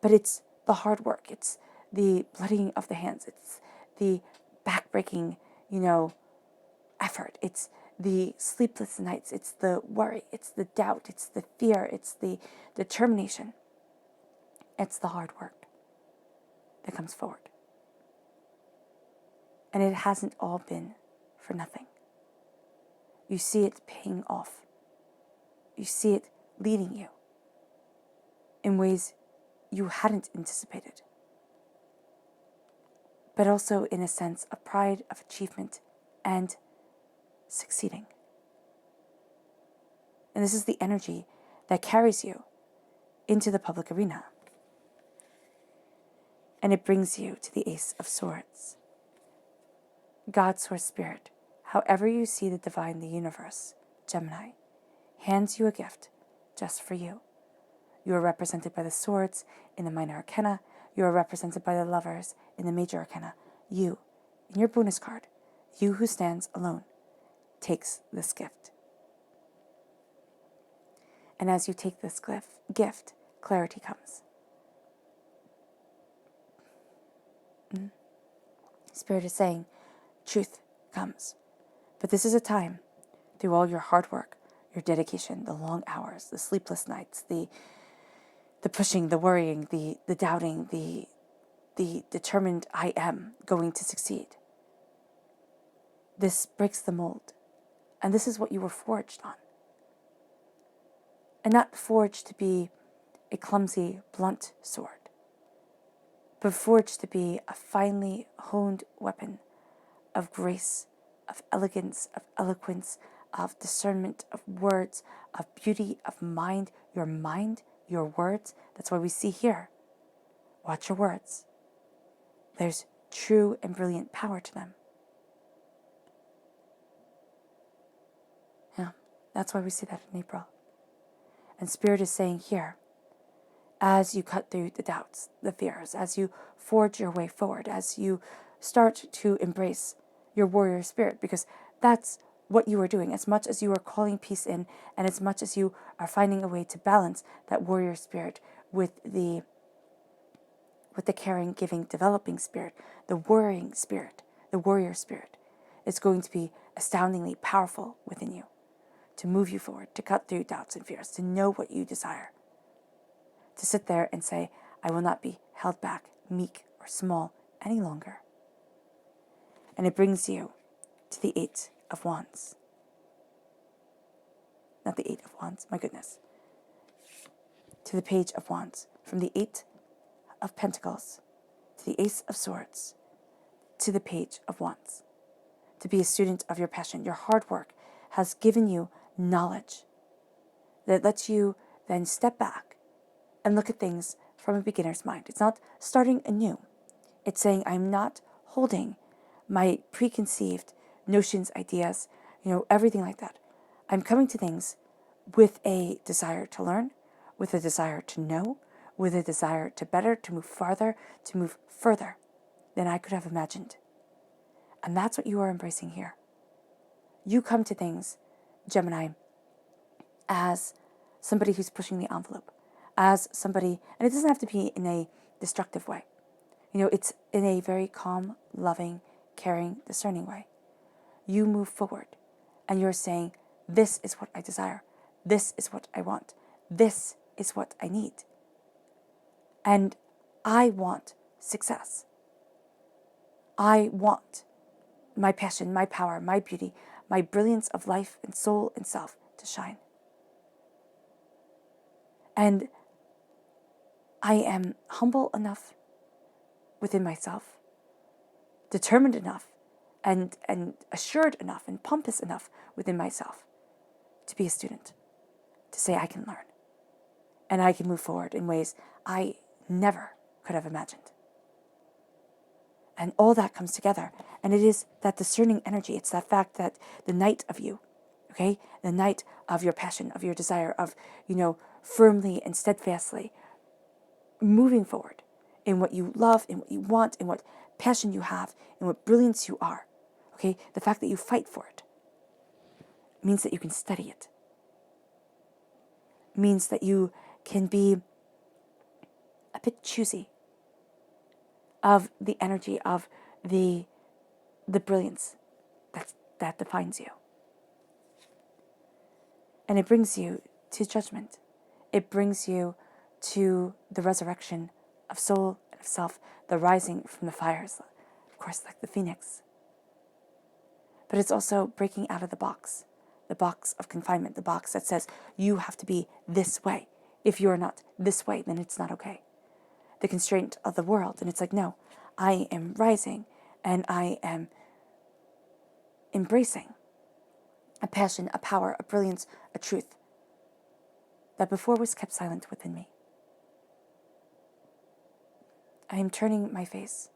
But it's the hard work. It's the bloodying of the hands. It's the backbreaking, effort. It's the sleepless nights. It's the worry. It's the doubt. It's the fear. It's the determination. It's the hard work that comes forward. And it hasn't all been for nothing. You see it paying off. You see it leading you in ways you hadn't anticipated, but also in a sense of pride, of achievement, and succeeding. And this is the energy that carries you into the public arena. And it brings you to the Ace of Swords. God, Source, Spirit, however you see the divine, the universe, Gemini, hands you a gift just for you. You are represented by the swords in the minor arcana. You are represented by the lovers in the major arcana. You, in your bonus card, you who stands alone, takes this gift. And as you take this gift, clarity comes. Spirit is saying, truth comes. But this is a time, through all your hard work, your dedication, the long hours, the sleepless nights, the pushing, the worrying, the doubting, the determined I am going to succeed. This breaks the mold. And this is what you were forged on. And not forged to be a clumsy, blunt sword, but forged to be a finely honed weapon of grace, of elegance, of eloquence, of discernment, of words, of beauty, of mind, your words. That's why we see here. Watch your words. There's true and brilliant power to them. Yeah, that's why we see that in April. And Spirit is saying here, as you cut through the doubts, the fears, as you forge your way forward, as you start to embrace your warrior spirit, because that's what you are doing. As much as you are calling peace in, and as much as you are finding a way to balance that warrior spirit with the caring, giving, developing spirit, the worrying spirit, the warrior spirit, is going to be astoundingly powerful within you to move you forward, to cut through doubts and fears, to know what you desire, to sit there and say, I will not be held back, meek, or small any longer. And it brings you to the Eight of Wands. Not the Eight of Wands, my goodness. To the Page of Wands. From the Eight of Pentacles to the Ace of Swords to the Page of Wands. To be a student of your passion. Your hard work has given you knowledge that lets you then step back and look at things from a beginner's mind. It's not starting anew. It's saying I'm not holding my preconceived notions, ideas, everything like that. I'm coming to things with a desire to learn, with a desire to know, with a desire to better, to move farther, to move further than I could have imagined. And that's what you are embracing here. You come to things, Gemini, as somebody who's pushing the envelope, as somebody, and it doesn't have to be in a destructive way. It's in a very calm, loving, caring, discerning way. You move forward and you're saying, this is what I desire. This is what I want. This is what I need. And I want success. I want my passion, my power, my beauty, my brilliance of life and soul and self to shine. And I am humble enough within myself, determined enough, and assured enough, and pompous enough within myself to be a student, to say I can learn, and I can move forward in ways I never could have imagined. And all that comes together, and it is that discerning energy. It's that fact that the night of you, okay, the night of your passion, of your desire, of, firmly and steadfastly moving forward in what you love, in what you want, in what passion you have, in what brilliance you are, okay, the fact that you fight for it means that you can study it, means that you can be a bit choosy of the energy of the brilliance that defines you. And it brings you to judgment. It brings you to the resurrection of soul and of self, the rising from the fires, of course, like the phoenix. But it's also breaking out of the box of confinement, the box that says you have to be this way. If you're not this way, then it's not okay. The constraint of the world. And it's like, no, I am rising and I am embracing a passion, a power, a brilliance, a truth that before was kept silent within me. I am turning my face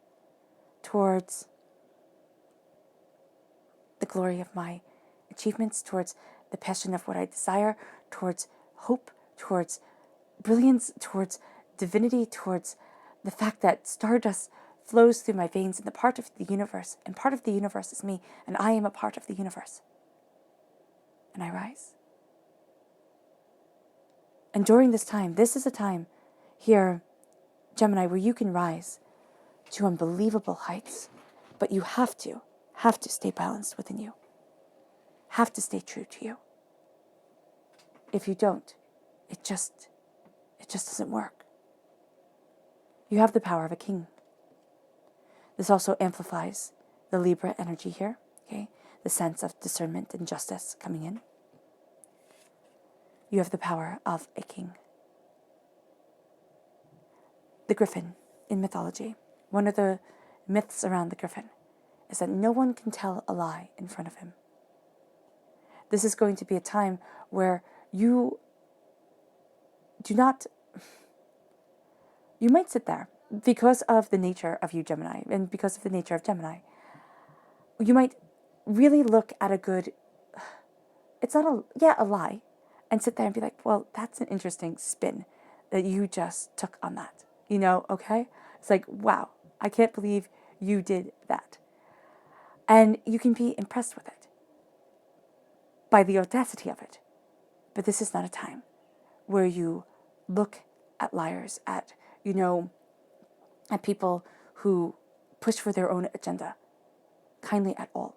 towards the glory of my achievements, towards the passion of what I desire, towards hope, towards brilliance, towards divinity, towards the fact that stardust flows through my veins and the part of the universe, and part of the universe is me, and I am a part of the universe. And I rise. And during this time, this is a time here, Gemini, where you can rise to unbelievable heights, but you have to stay balanced within you, have to stay true to you. If you don't, it just doesn't work. You have the power of a king. This also amplifies the Libra energy here, okay? The sense of discernment and justice coming in. You have the power of a king. The griffin in mythology, one of the myths around the griffin is that no one can tell a lie in front of him. This is going to be a time where you might sit there because of the nature of you, Gemini, and because of the nature of Gemini. You might really look at a lie, and sit there and be like, well, that's an interesting spin that you just took on that. Okay? It's like, wow, I can't believe you did that. And you can be impressed with it by the audacity of it. But this is not a time where you look at liars, at people who push for their own agenda kindly at all.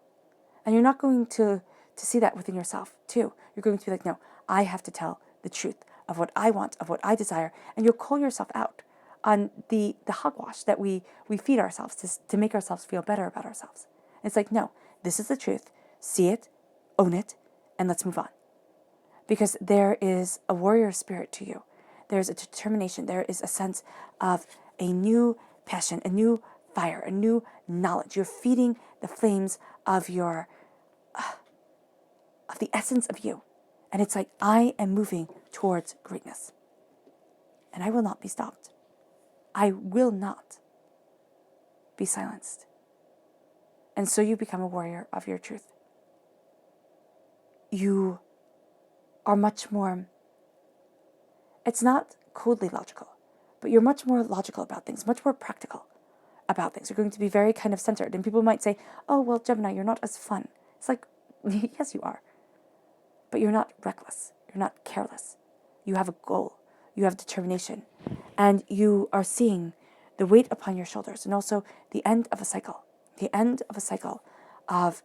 And you're not going to see that within yourself, too. You're going to be like, no, I have to tell the truth of what I want, of what I desire. And you'll call yourself out on the hogwash that we feed ourselves to make ourselves feel better about ourselves. And it's like, no, this is the truth. See it, own it, and let's move on. Because there is a warrior spirit to you. There's a determination. There is a sense of a new passion, a new fire, a new knowledge. You're feeding the flames of the essence of you. And it's like, I am moving towards greatness. And I will not be stopped. I will not be silenced. And so you become a warrior of your truth. You are much more, it's not coldly logical, but you're much more logical about things, much more practical about things. You're going to be very kind of centered. And people might say, oh, well, Gemini, you're not as fun. It's like, yes, you are. But you're not reckless. You're not careless. You have a goal. You have determination. And you are seeing the weight upon your shoulders and also the end of a cycle. The end of a cycle of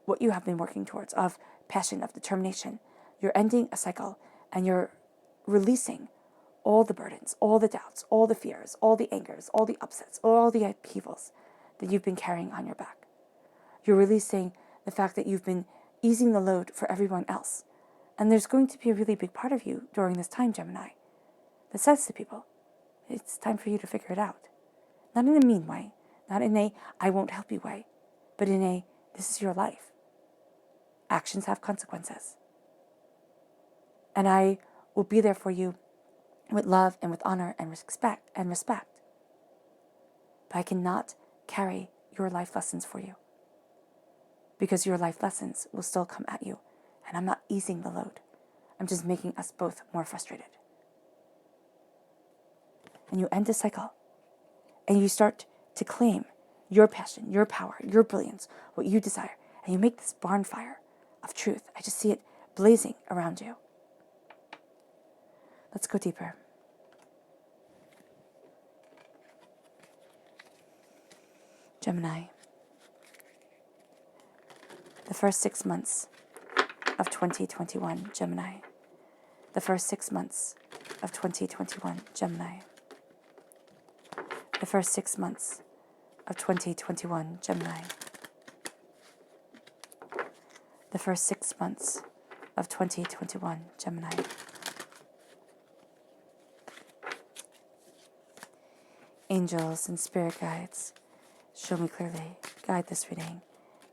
what you have been working towards, of passion, of determination. You're ending a cycle and you're releasing all the burdens, all the doubts, all the fears, all the angers, all the upsets, all the upheavals that you've been carrying on your back. You're releasing the fact that you've been easing the load for everyone else. And there's going to be a really big part of you during this time, Gemini, that says to people, it's time for you to figure it out. Not in a mean way, not in a I won't help you way, but in a this is your life. Actions have consequences. And I will be there for you with love and with honor and respect. But I cannot carry your life lessons for you, because your life lessons will still come at you, and I'm not easing the load. I'm just making us both more frustrated. And you end a cycle, and you start to claim your passion, your power, your brilliance, what you desire, and you make this bonfire of truth. I just see it blazing around you. Let's go deeper. Gemini, the first 6 months of 2021, Gemini. The first 6 months of 2021, Gemini. The first 6 months of 2021, Gemini. The first 6 months of 2021, Gemini. Angels and spirit guides, show me clearly, guide this reading,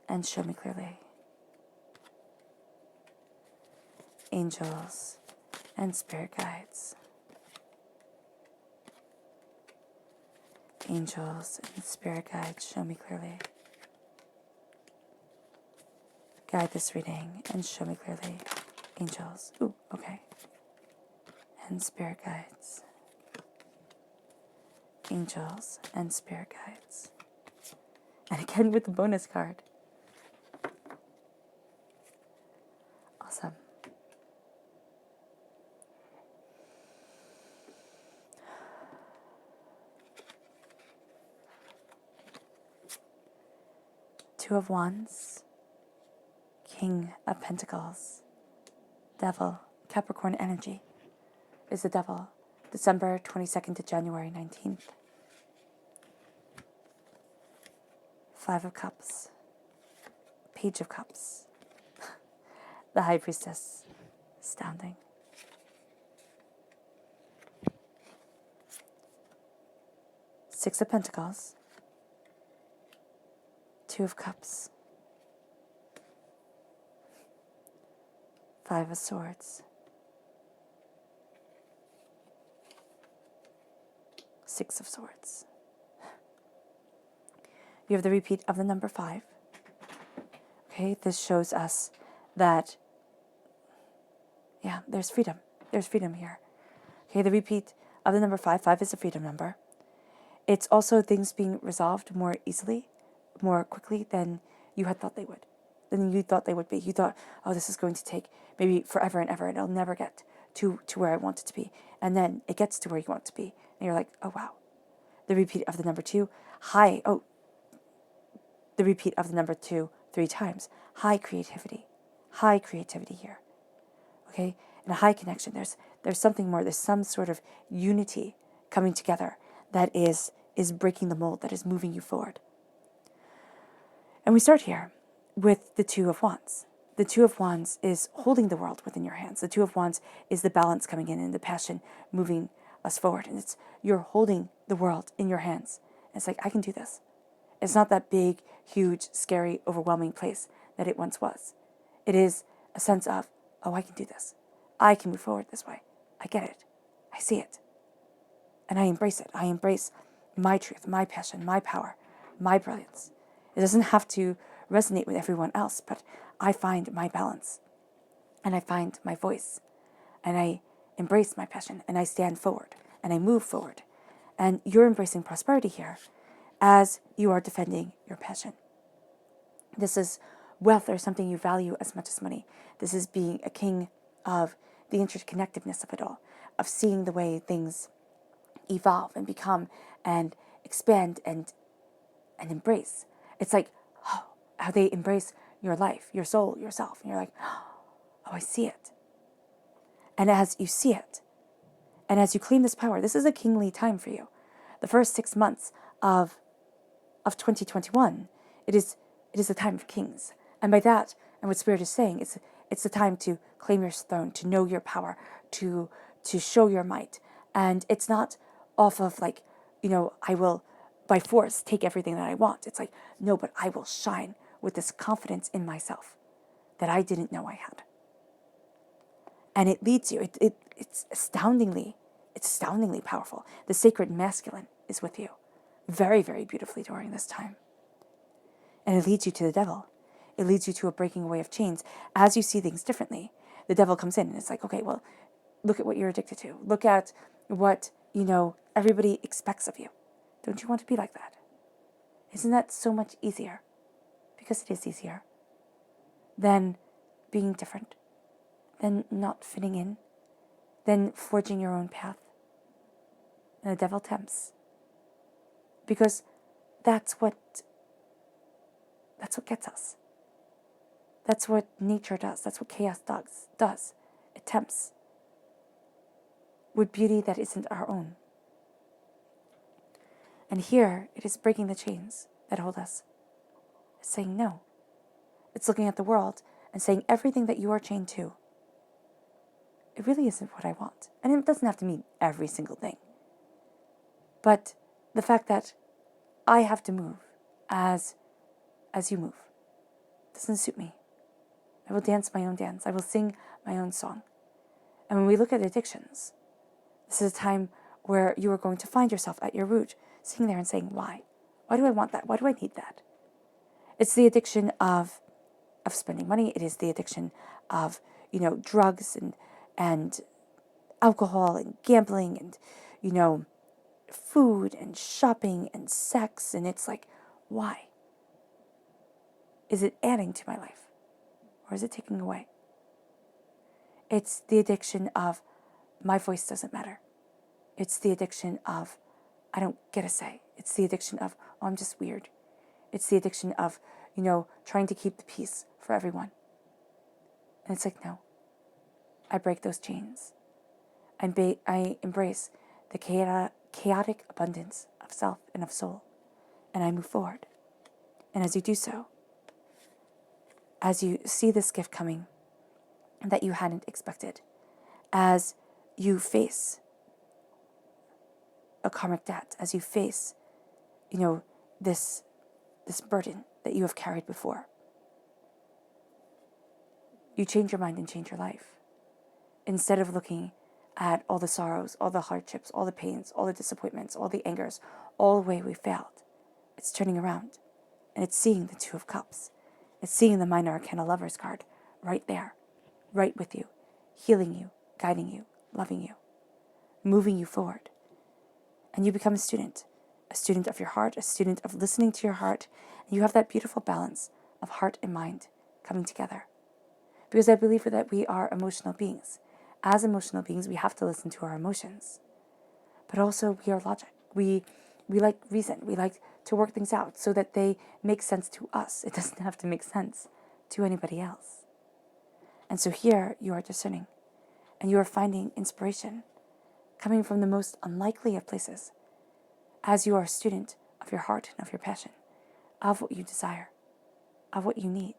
and show me clearly. Angels and spirit guides. Angels and spirit guides, show me clearly. Guide this reading and show me clearly. Angels. Ooh, okay. And spirit guides. Angels and spirit guides. And again with the bonus card. Awesome. Two of Wands, King of Pentacles, Devil, Capricorn energy is the Devil, December 22nd to January 19th. Five of Cups, Page of Cups, the High Priestess, astounding. Six of Pentacles, Two of Cups, Five of Swords, Six of Swords. You have the repeat of the number 5. Okay, this shows us that, yeah, there's freedom. There's freedom here. Okay, the repeat of the number 5. 5 is a freedom number. It's also things being resolved more easily, more quickly than you had thought they would. Than you thought they would be. You thought, oh, this is going to take maybe forever and ever, and I'll never get to where I want it to be. And then it gets to where you want it to be. And you're like, oh, wow. The repeat of the number 2, high. Oh, the repeat of the number 2 3 times. High creativity here. Okay, and a high connection. There's something more. There's some sort of unity coming together that is breaking the mold, that is moving you forward. And we start here with the Two of Wands. The Two of Wands is holding the world within your hands. The Two of Wands is the balance coming in and the passion moving us forward. And you're holding the world in your hands. It's like, I can do this. It's not that big, huge, scary, overwhelming place that it once was. It is a sense of, oh, I can do this. I can move forward this way. I get it. I see it. And I embrace it. I embrace my truth, my passion, my power, my brilliance. It doesn't have to resonate with everyone else, but I find my balance and I find my voice and I embrace my passion and I stand forward and I move forward. And you're embracing prosperity here as you are defending your passion. This is wealth or something you value as much as money. This is being a king of the interconnectedness of it all, of seeing the way things evolve and become and expand and embrace. It's like, oh, how they embrace your life, your soul, yourself. And you're like, oh, I see it. And as you see it, and as you claim this power, this is a kingly time for you. The first 6 months of 2021, it is the time of kings. And by that, and what Spirit is saying, it's the time to claim your throne, to know your power, to show your might. And it's not off of like, I will by force take everything that I want. It's like, no, but I will shine with this confidence in myself that I didn't know I had. And it leads you, it's astoundingly powerful. The sacred masculine is with you very, very beautifully during this time. And it leads you to the devil. It leads you to a breaking away of chains. As you see things differently, the devil comes in and it's like, okay, well, look at what you're addicted to. Look at what, everybody expects of you. Don't you want to be like that? Isn't that so much easier? Because it is easier than being different, than not fitting in, than forging your own path. And the devil tempts. Because that's what gets us. That's what nature does. That's what chaos does. It tempts with beauty that isn't our own. And here, it is breaking the chains that hold us. It's saying no. It's looking at the world and saying everything that you are chained to, it really isn't what I want. And it doesn't have to mean every single thing. But the fact that I have to move as you move doesn't suit me. I will dance my own dance. I will sing my own song. And when we look at addictions, this is a time where you are going to find yourself at your root, sitting there and saying, why? Why do I want that? Why do I need that? It's the addiction of spending money. It is the addiction of, drugs and alcohol and gambling and, food and shopping and sex. And it's like, why? Is it adding to my life? Or is it taking away? It's the addiction of my voice doesn't matter. It's the addiction of I don't get a say. It's the addiction of, oh, I'm just weird. It's the addiction of, trying to keep the peace for everyone. And it's like, no. I break those chains. I embrace the chaotic abundance of self and of soul. And I move forward. And as you do so, as you see this gift coming that you hadn't expected, as you face a karmic debt, as you face, this burden that you have carried before, you change your mind and change your life. Instead of looking at all the sorrows, all the hardships, all the pains, all the disappointments, all the angers, all the way we failed, it's turning around and it's seeing the Two of Cups. It's seeing the Minor Arcana Lover's card right there, right with you, healing you, guiding you, loving you, moving you forward. And you become a student of your heart, a student of listening to your heart. And you have that beautiful balance of heart and mind coming together. Because I believe that we are emotional beings. As emotional beings, we have to listen to our emotions. But also, we are logic. We like reason. We like to work things out so that they make sense to us. It doesn't have to make sense to anybody else. And so here, you are discerning. And you are finding inspiration coming from the most unlikely of places, as you are a student of your heart and of your passion, of what you desire, of what you need.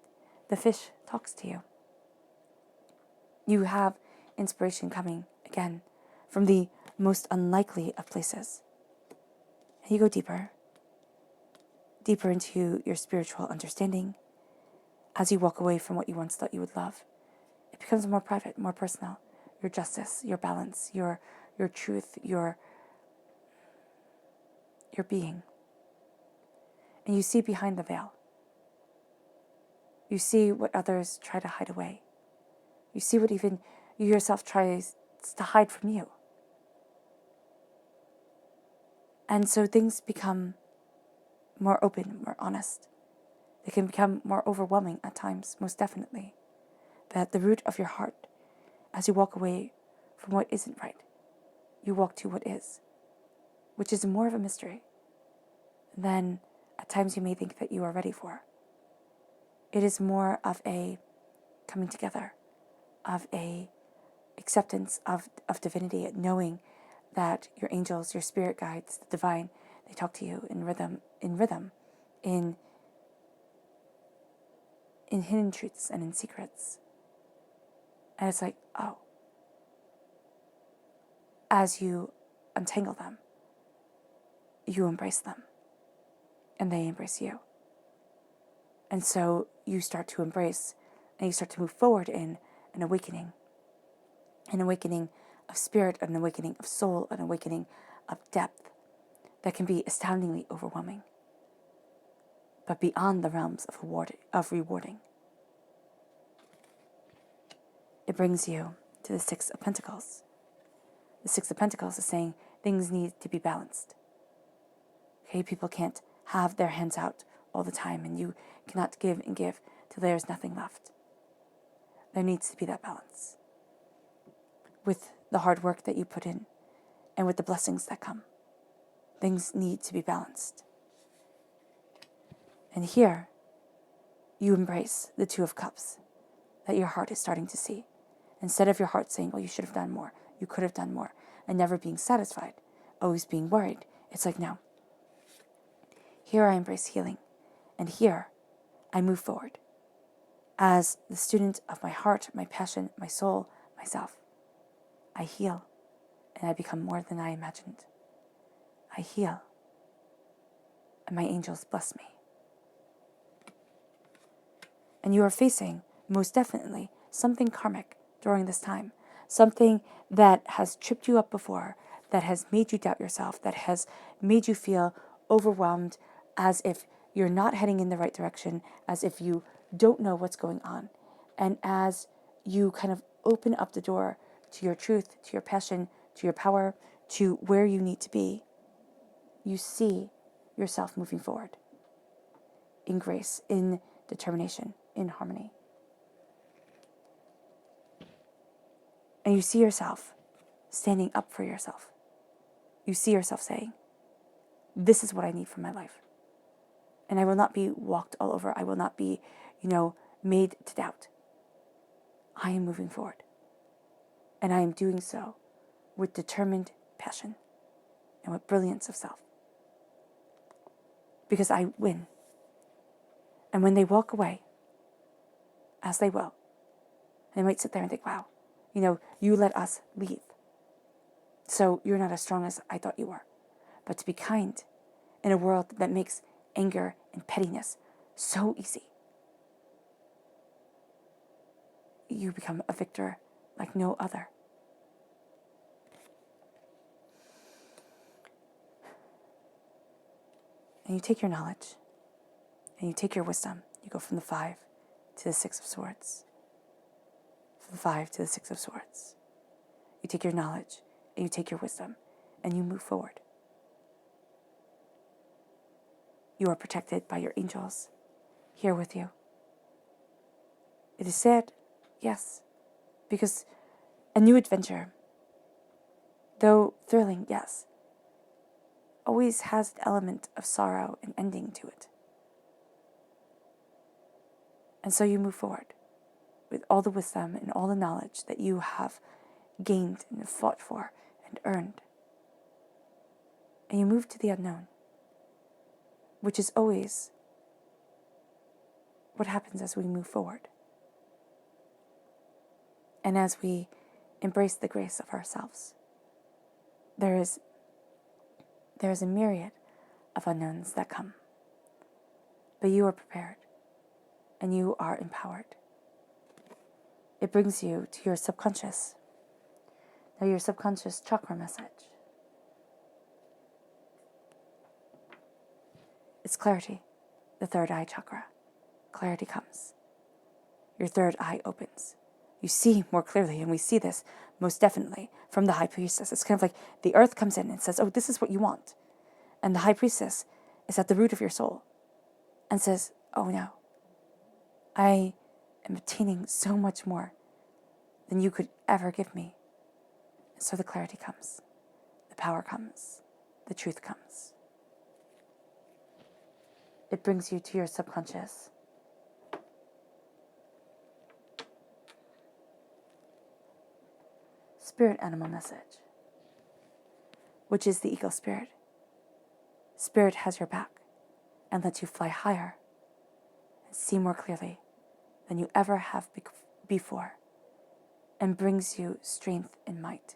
The fish talks to you. You have inspiration coming, again, from the most unlikely of places. And you go deeper into your spiritual understanding. As you walk away from what you once thought you would love, it becomes more private, more personal. Your justice, your balance, your truth, your your being. And you see behind the veil. You see what others try to hide away. You see what even you yourself tries to hide from you. And so things become more open, more honest. They can become more overwhelming at times, most definitely. But at the root of your heart, as you walk away from what isn't right, you walk to what is, which is more of a mystery than at times you may think that you are ready for. It is more of a coming together, of a acceptance of divinity, knowing that your angels, your spirit guides, the divine, they talk to you in rhythm, in hidden truths and in secrets. And it's like, oh, as you untangle them, you embrace them, and they embrace you. And so you start to embrace, and you start to move forward in an awakening of spirit, an awakening of soul, an awakening of depth that can be astoundingly overwhelming, but beyond the realms of rewarding. It brings you to the Six of Pentacles. The Six of Pentacles is saying things need to be balanced. Okay, people can't have their hands out all the time, and you cannot give and give till there is nothing left. There needs to be that balance with the hard work that you put in and with the blessings that come. Things need to be balanced. And here, you embrace the Two of Cups that your heart is starting to see. Instead of your heart saying, well, you should have done more, you could have done more, and never being satisfied, always being worried, it's like, no. Here I embrace healing, and here I move forward as the student of my heart, my passion, my soul, myself. I heal, and I become more than I imagined. I heal, and my angels bless me. And you are facing, most definitely, something karmic during this time. Something that has tripped you up before, that has made you doubt yourself, that has made you feel overwhelmed, as if you're not heading in the right direction, as if you don't know what's going on. And as you kind of open up the door to your truth, to your passion, to your power, to where you need to be, you see yourself moving forward in grace, in determination, in harmony. And you see yourself standing up for yourself. You see yourself saying, this is what I need for my life. And I will not be walked all over. I will not be, made to doubt. I am moving forward. And I am doing so with determined passion and with brilliance of self. Because I win. And when they walk away, as they will, they might sit there and think, wow, you let us leave. So you're not as strong as I thought you were. But to be kind in a world that makes anger and pettiness so easy, you become a victor like no other. And you take your knowledge, and you take your wisdom. You go from the 5 to the 6 of Swords. From the 5 to the 6 of Swords. You take your knowledge, and you take your wisdom, and you move forward. You are protected by your angels here with you. It is sad, yes, because a new adventure, though thrilling, yes, always has an element of sorrow and ending to it. And so you move forward with all the wisdom and all the knowledge that you have gained and fought for and earned. And you move to the unknown, which is always what happens as we move forward. And as we embrace the grace of ourselves, there is a myriad of unknowns that come. But you are prepared, and you are empowered. It brings you to your subconscious. Now your subconscious chakra message. It's clarity, the third eye chakra. Clarity comes. Your third eye opens. You see more clearly, and we see this most definitely from the high priestess. It's kind of like the earth comes in and says, oh, this is what you want. And the high priestess is at the root of your soul and says, oh no, I am obtaining so much more than you could ever give me. And so the clarity comes, the power comes, the truth comes. It brings you to your subconscious. Spirit animal message, which is the eagle spirit. Spirit has your back and lets you fly higher and see more clearly than you ever have before, and brings you strength and might.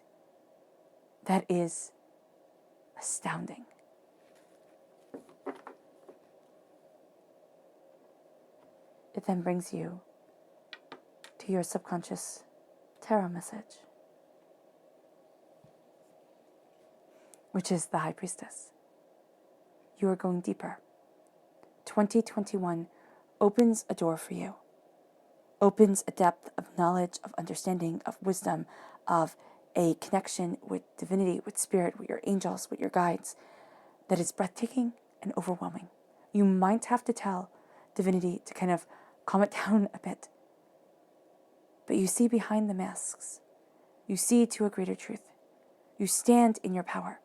That is astounding. It then brings you to your subconscious tarot message, which is the high priestess. You are going deeper. 2021 opens a door for you, opens a depth of knowledge, of understanding, of wisdom, of a connection with divinity, with spirit, with your angels, with your guides, that is breathtaking and overwhelming. You might have to tell divinity to kind of calm it down a bit. But you see behind the masks. You see to a greater truth. You stand in your power.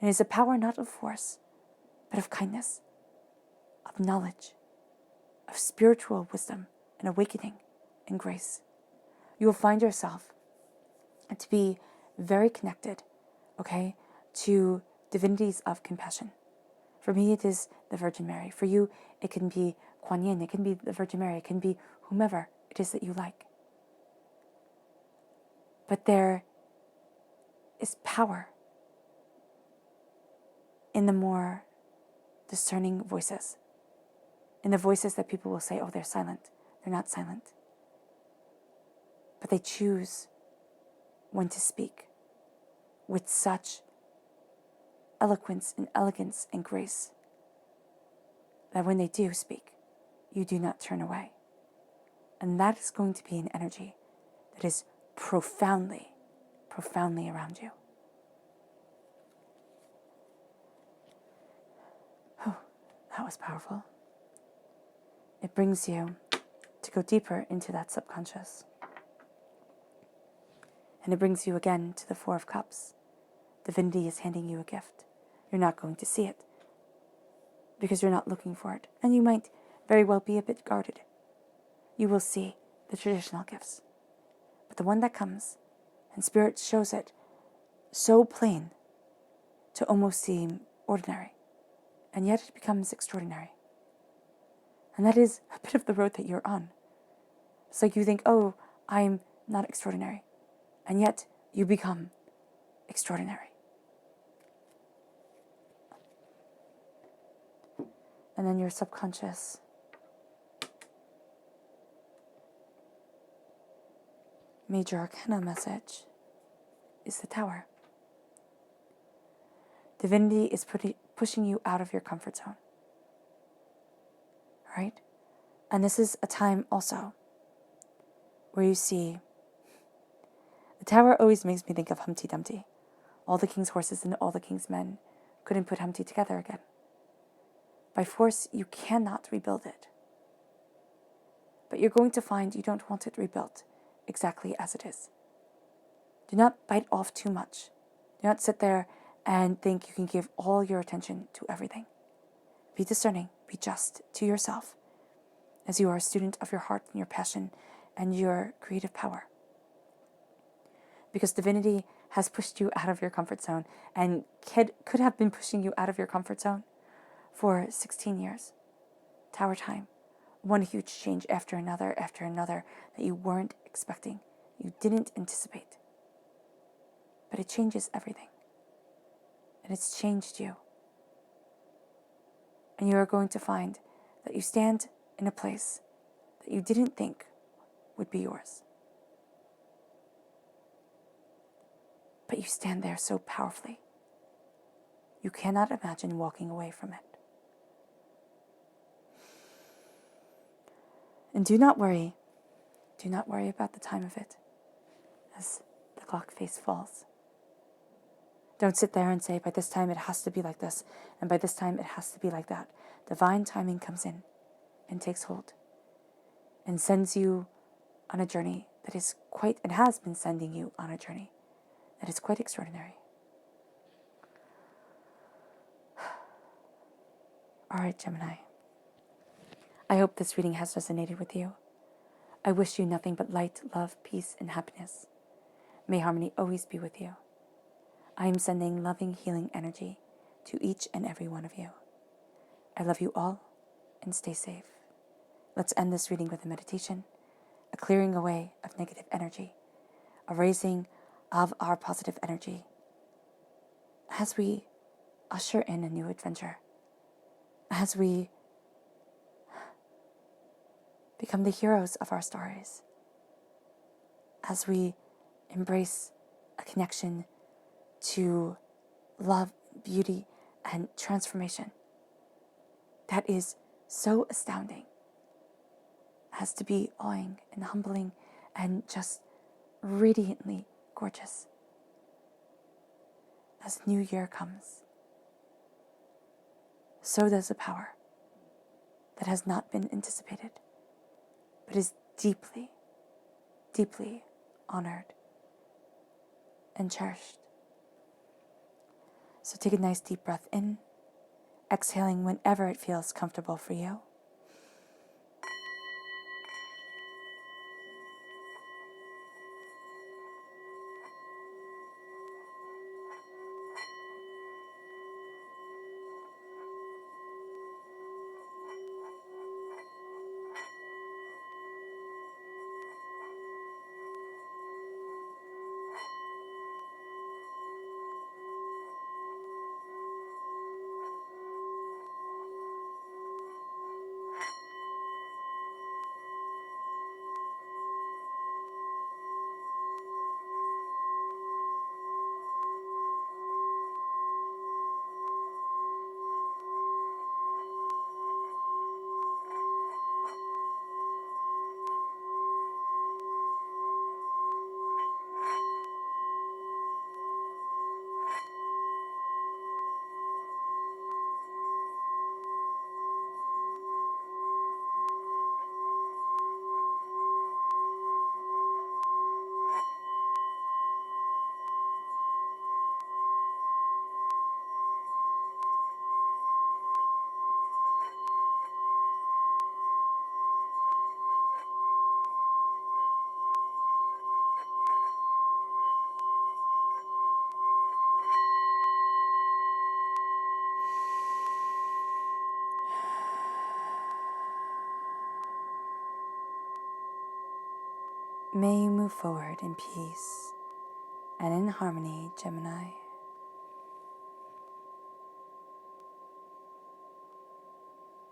And it is a power not of force, but of kindness, of knowledge, of spiritual wisdom and awakening and grace. You will find yourself to be very connected, to divinities of compassion. For me, it is the Virgin Mary. For you, it can be Kuan Yin. It can be the Virgin Mary. It can be whomever it is that you like. But there is power in the more discerning voices, in the voices that people will say, oh, they're silent. They're not silent. But they choose when to speak with such eloquence and elegance and grace that when they do speak, you do not turn away. And that is going to be an energy that is profoundly, profoundly around you. Oh, that was powerful. It brings you to go deeper into that subconscious. And it brings you again to the Four of Cups. Divinity is handing you a gift. You're not going to see it because you're not looking for it. And you might very well be a bit guarded. You will see the traditional gifts. But the one that comes, and Spirit shows it so plain to almost seem ordinary, and yet it becomes extraordinary. And that is a bit of the road that you're on. It's like you think, oh, I'm not extraordinary. And yet you become extraordinary. And then your subconscious major arcana message is the Tower. Divinity is pushing you out of your comfort zone. Right? And this is a time also where you see the Tower always makes me think of Humpty Dumpty. All the king's horses and all the king's men couldn't put Humpty together again. By force, you cannot rebuild it. But you're going to find you don't want it rebuilt exactly as it is. Do not bite off too much. Do not sit there and think you can give all your attention to everything. Be discerning, be just to yourself, as you are a student of your heart and your passion and your creative power. Because divinity has pushed you out of your comfort zone and could have been pushing you out of your comfort zone for 16 years. Tower time. One huge change after another that you weren't expecting. You didn't anticipate. But it changes everything. And it's changed you. And you are going to find that you stand in a place that you didn't think would be yours. But you stand there so powerfully. You cannot imagine walking away from it. And do not worry about the time of it as the clock face falls. Don't sit there and say, by this time it has to be like this, and by this time it has to be like that. Divine timing comes in and takes hold and sends you on a journey that is quite, and has been sending you on a journey that is quite extraordinary. All right, Gemini. I hope this reading has resonated with you. I wish you nothing but light, love, peace, and happiness. May harmony always be with you. I am sending loving, healing energy to each and every one of you. I love you all, and stay safe. Let's end this reading with a meditation, a clearing away of negative energy, a raising of our positive energy as we usher in a new adventure, as we become the heroes of our stories, as we embrace a connection to love, beauty, and transformation that is so astounding as to be awing and humbling and just radiantly gorgeous. As New Year comes, so does a power that has not been anticipated, but is deeply, deeply honored and cherished. So take a nice deep breath in, exhaling whenever it feels comfortable for you. May you move forward in peace and in harmony, Gemini.